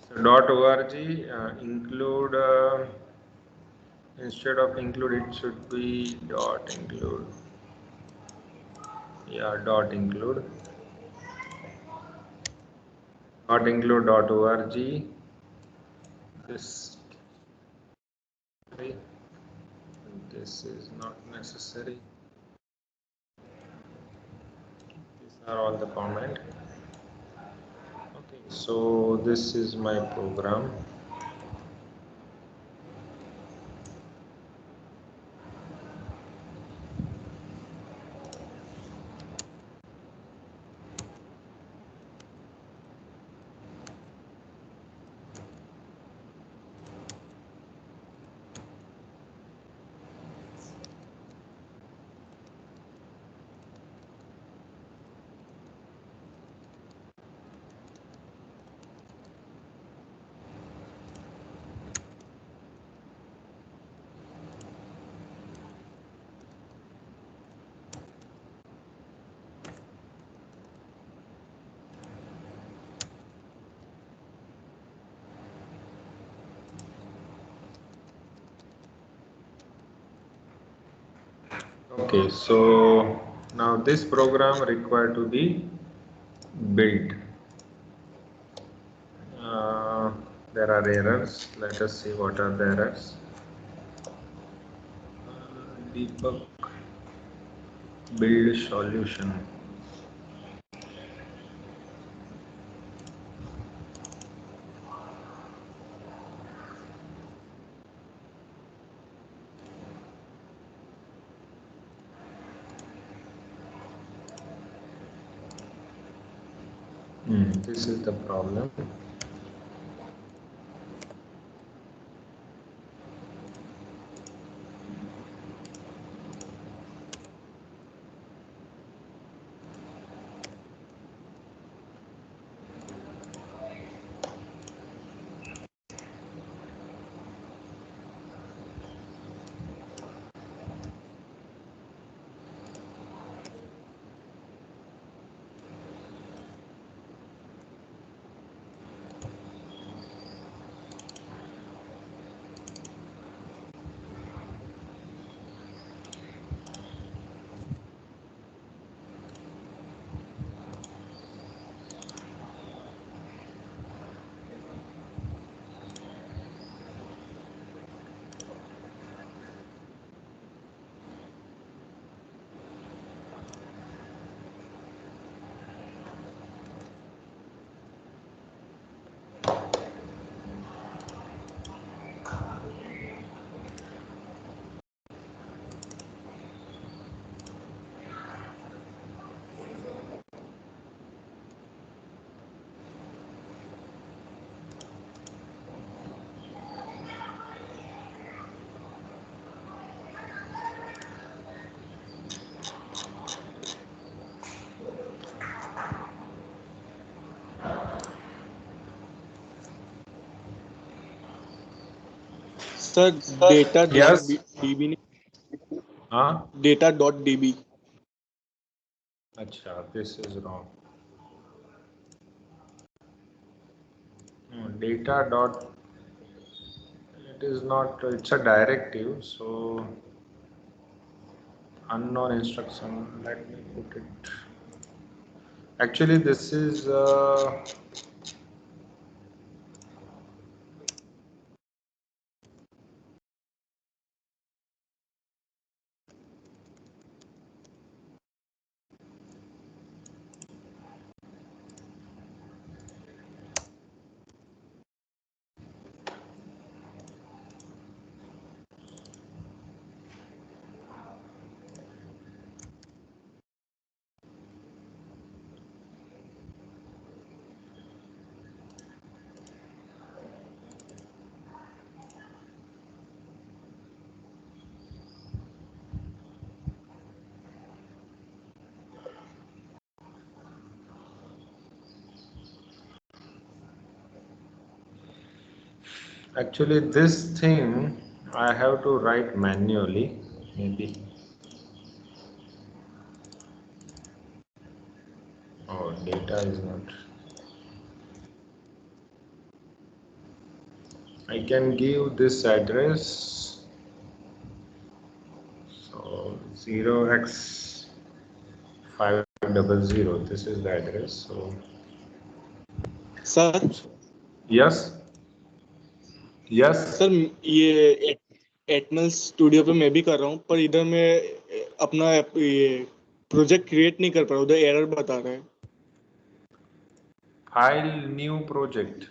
So .org include instead of include it should be .include. Yeah, .include. .include.org. This is not necessary. These are all the comment. Okay, so this is my program. Okay, so now this program required to be built. There are errors. Let us see what are the errors. Debug build solution. This is the problem. Sir, Yes. data.db. Huh? Data.db. Acha, this is wrong. No, data dot. It is not. It's a directive. So unknown instruction. Let me put it. Actually, this is. Actually, this thing I have to write manually, maybe. Oh, data is not. I can give this address. So 0x500. This is the address. So sir yes, yes. Sir ये एटमल studio पे मैं भी कर रहा हूँ, पर इधर मैं अपना ये प्रोजेक्ट क्रिएट नहीं कर पा रहा, उधर एरर बता रहा है। File new project.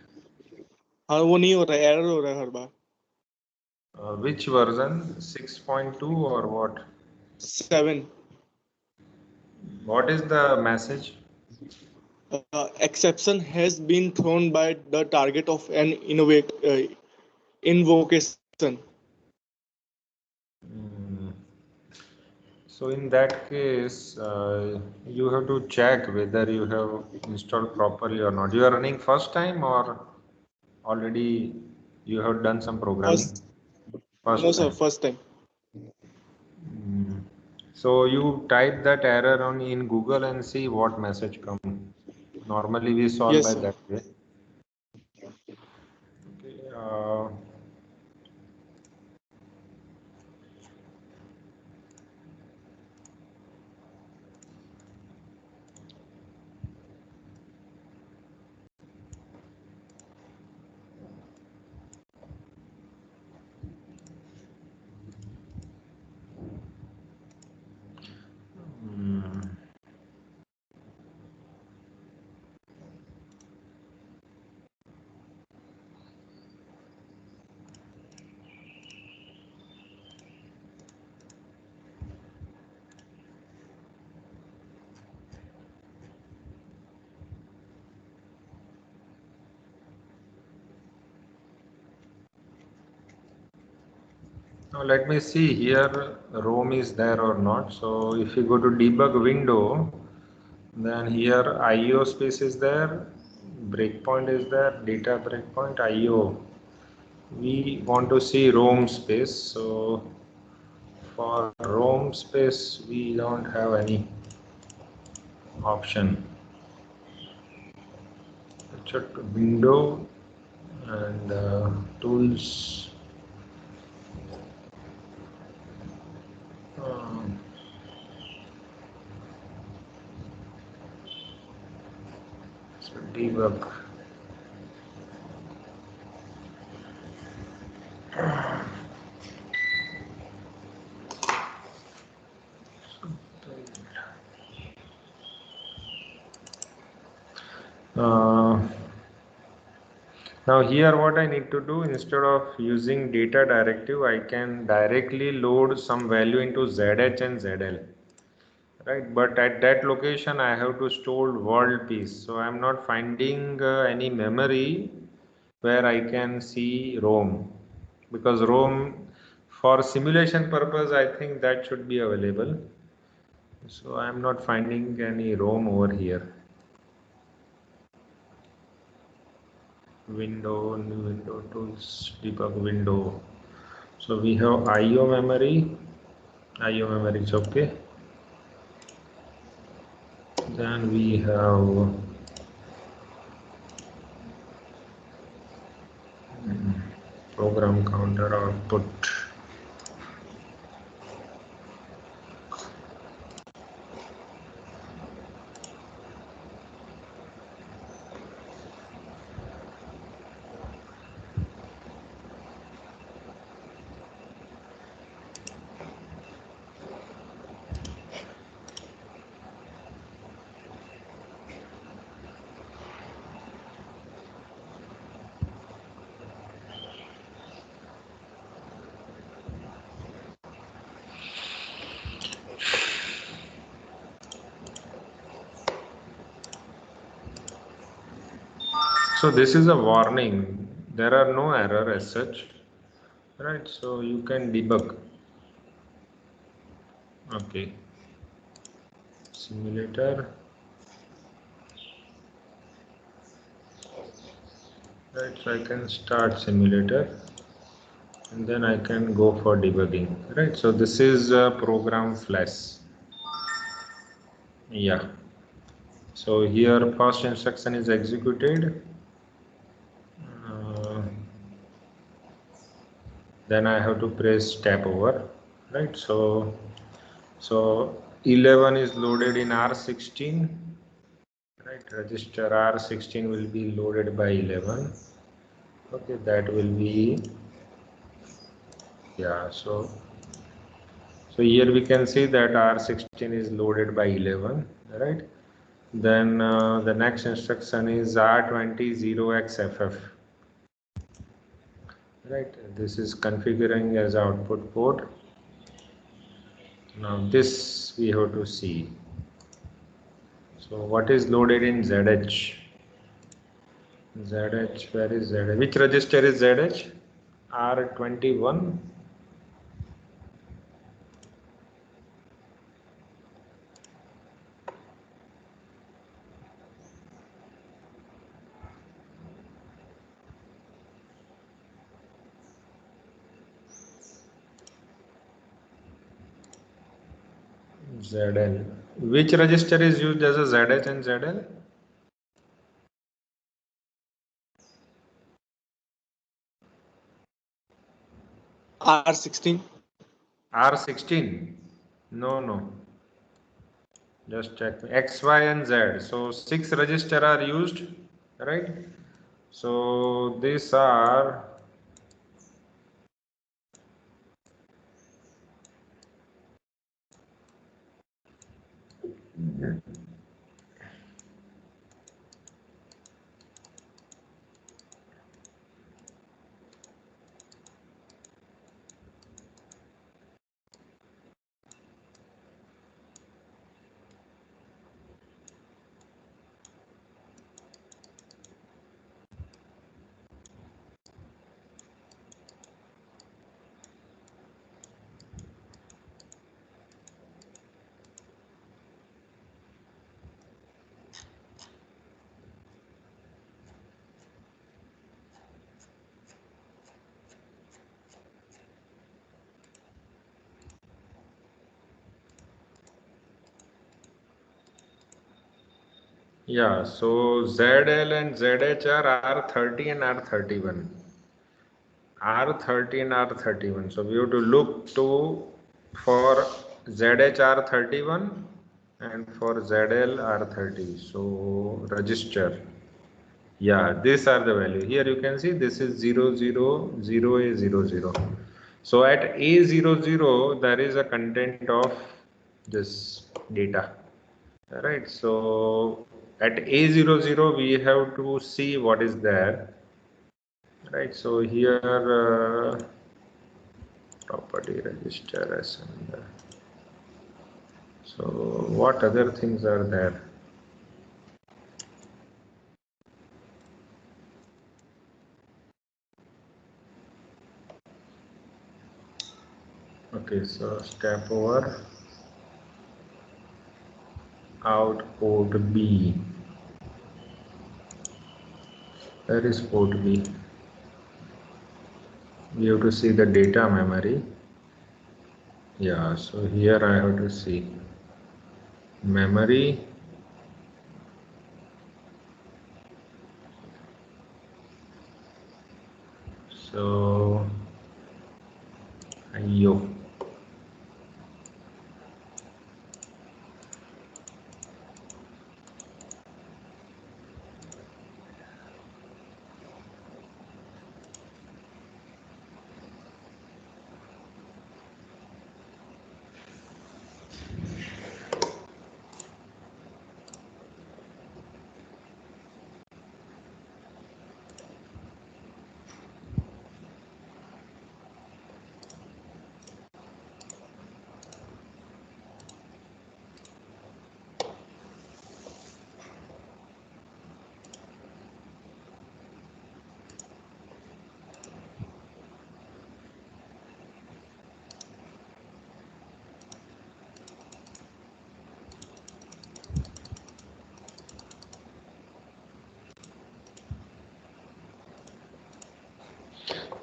हाँ, वो नहीं हो रहा है, एरर हो रहा है हर बार। Which version? 6.2 or what? 7 What is the message? exception has been thrown by the target of an invocation. Hmm. So in that case, you have to check whether you have installed properly or not. You are running first time or already you have done some programming? First, no First sir, time. first time. Hmm. So you type that error on in Google and see what message come. Normally we solve Yes by sir. that way. Okay. hmm. Now let me see here Rome is there or not. So if you go to debug window, then here IO space is there, breakpoint is there, data breakpoint, IO. We want to see Rome space. So for Rome space, we don't have any option. Check window and tools. Um, so debug. Uh, Now here what I need to do, instead of using data directive, I can directly load some value into ZH and ZL, right? But at that location I have to store world piece. So I'm not finding any memory where I can see ROM, because ROM for simulation purpose, I think that should be available. So I'm not finding any ROM over here. Window, new window, tools, debug window. So we have IO memory is okay. Then we have program counter output. So this is a warning. There are no error as such, right? So you can debug. Okay. Simulator. Right, so I can start simulator and then I can go for debugging. Right, so this is program flash. Yeah, so here first instruction is executed. Then I have to press tab over. Right, so 11 is loaded in R16. Right, register R16 will be loaded by 11. Okay, that will be, yeah, so here we can see that R16 is loaded by 11, right? Then the next instruction is R20 right? This is configuring as output port. Now this we have to see. So what is loaded in ZH? ZH, where is ZH? Which register is ZH? R21. ZL. Which register is used as a ZH and ZL? R16. R16. No. Just check X, Y, and Z. So 6 register are used, right? So these are yeah. So ZL and ZH are R30 and R31. R30 and R31. So we have to look for ZH R31 and for ZL R30. So register. Yeah, these are the value. Here you can see this is 000A00. So at A00 there is a content of this data. Right. So at A00 we have to see what is there. Right. So here property register and so what other things are there? Okay, so step over out port B. Where is port B? We have to see the data memory. Yeah, so here I have to see memory. So IO.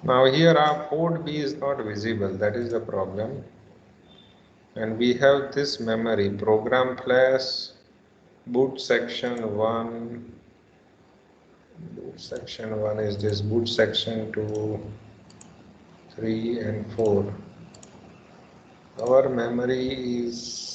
Now here our port B is not visible, that is the problem. And we have this memory, program flash, boot section 1. Boot section 1 is this, boot section 2, 3 and 4. Our memory is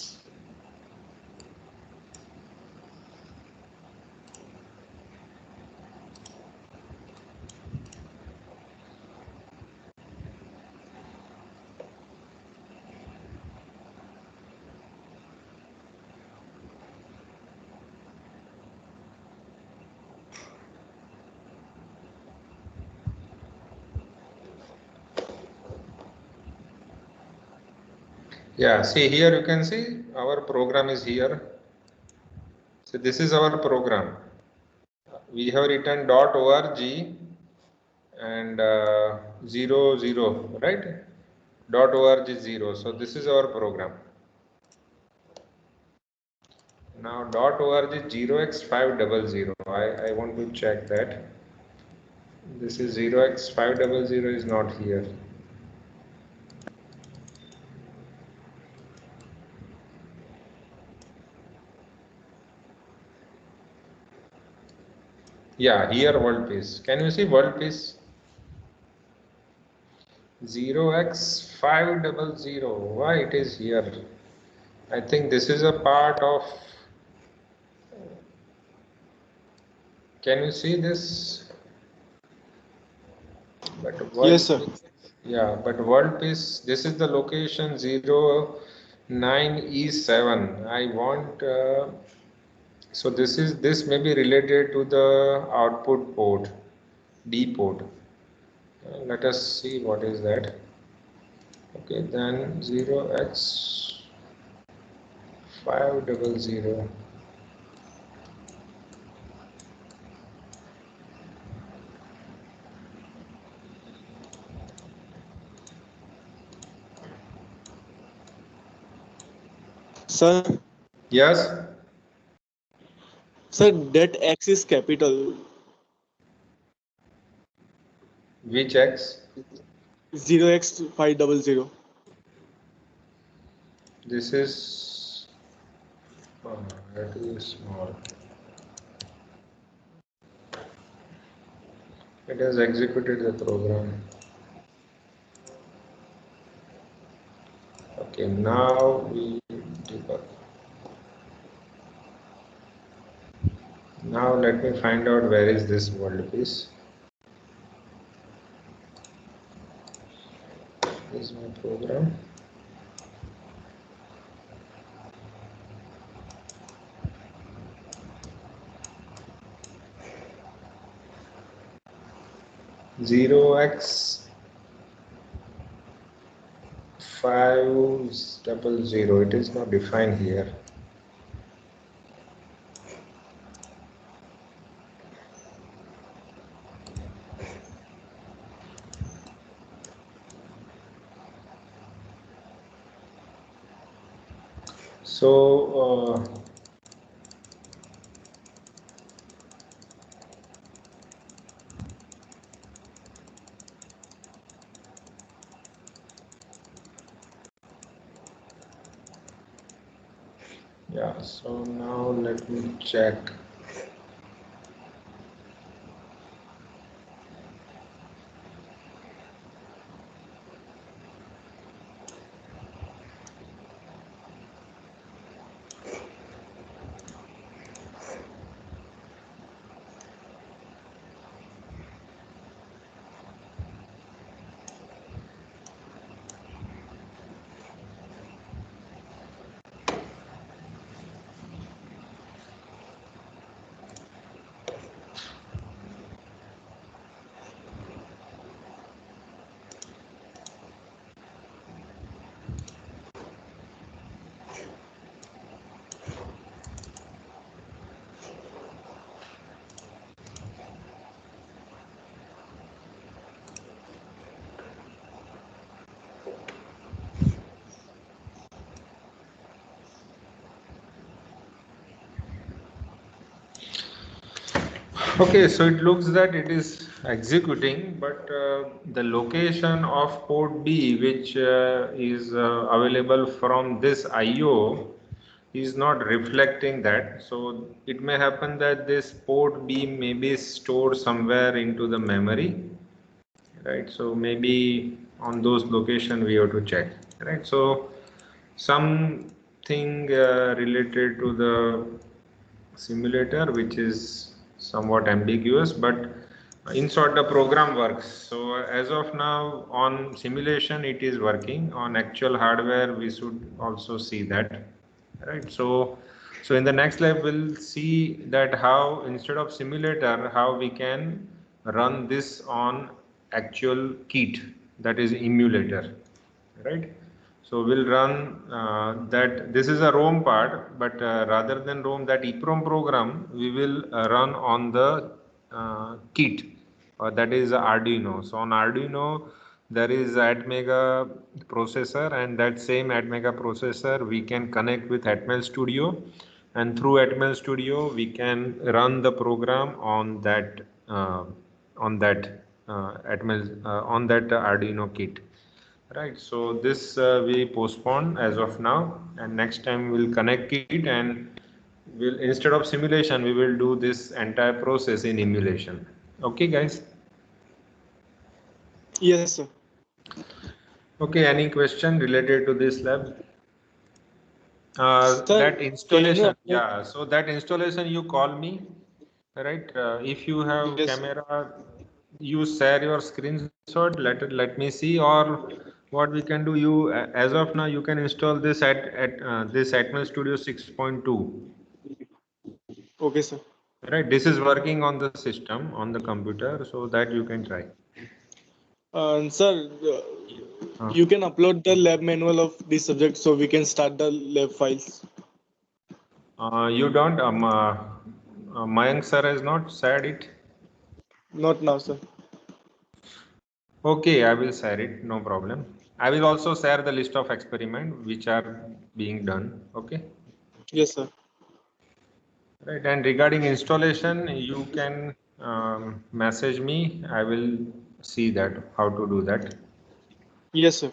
yeah, see here you can see our program is here. So this is our program. We have written .org and 00, right? .org 0. So this is our program. Now .org 0x500. I want to check that. This is 0x500 is not here. Yeah, here world peace. Can you see world peace? 0x500. Why it is here? I think this is a part of. Can you see this? But Yes, sir. yeah, but world peace. This is the location 09E7. I want. So this may be related to the output port, D port. Let us see what is that. Okay, then 0x500. Sir, Yes. sir, that X is capital. Which X? 0x500. This is that is small. It has executed the program. Okay, now we debug. Now let me find out where is this world piece. This is my program. Zero X 500. It is not defined here. So yeah, so now let me check. Okay, so it looks that it is executing, but the location of port B, which is available from this IO, is not reflecting that. So it may happen that this port B may be stored somewhere into the memory, right? So maybe on those location we have to check, right? So something related to the simulator which is somewhat ambiguous, but in short the program works. So as of now on simulation it is working. On actual hardware we should also see that, right? So in the next lab we'll see that how instead of simulator how we can run this on actual kit, that is emulator, right? So we'll run that. This is a ROM part, but rather than ROM, that EEPROM program we will run on the kit, that is Arduino. So on Arduino there is Atmega processor, and that same Atmega processor we can connect with Atmel Studio, and through Atmel Studio we can run the program on that Atmel on that Arduino kit. Right, so this we postpone as of now, and next time we'll connect it, and we'll instead of simulation we will do this entire process in emulation. Okay, guys. Yes, sir. Okay, any question related to this lab? Sir, That can you installation, upload? yeah. So that installation you call me, right? If you have Yes, camera, you share your screenshot. Let me see, or what we can do. You as of now you can install this at this Atmel Studio 6.2. okay, sir. Right. This is working on the system on the computer, so that you can try. And sir, you can upload the lab manual of this subject so we can start the lab files. You don't. Mayank sir has not shared it. Not now, sir. Okay, I will share it, no problem. I will also share the list of experiments which are being done. Okay. Yes, sir. Right. And regarding installation, you can message me. I will see that how to do that. Yes, sir.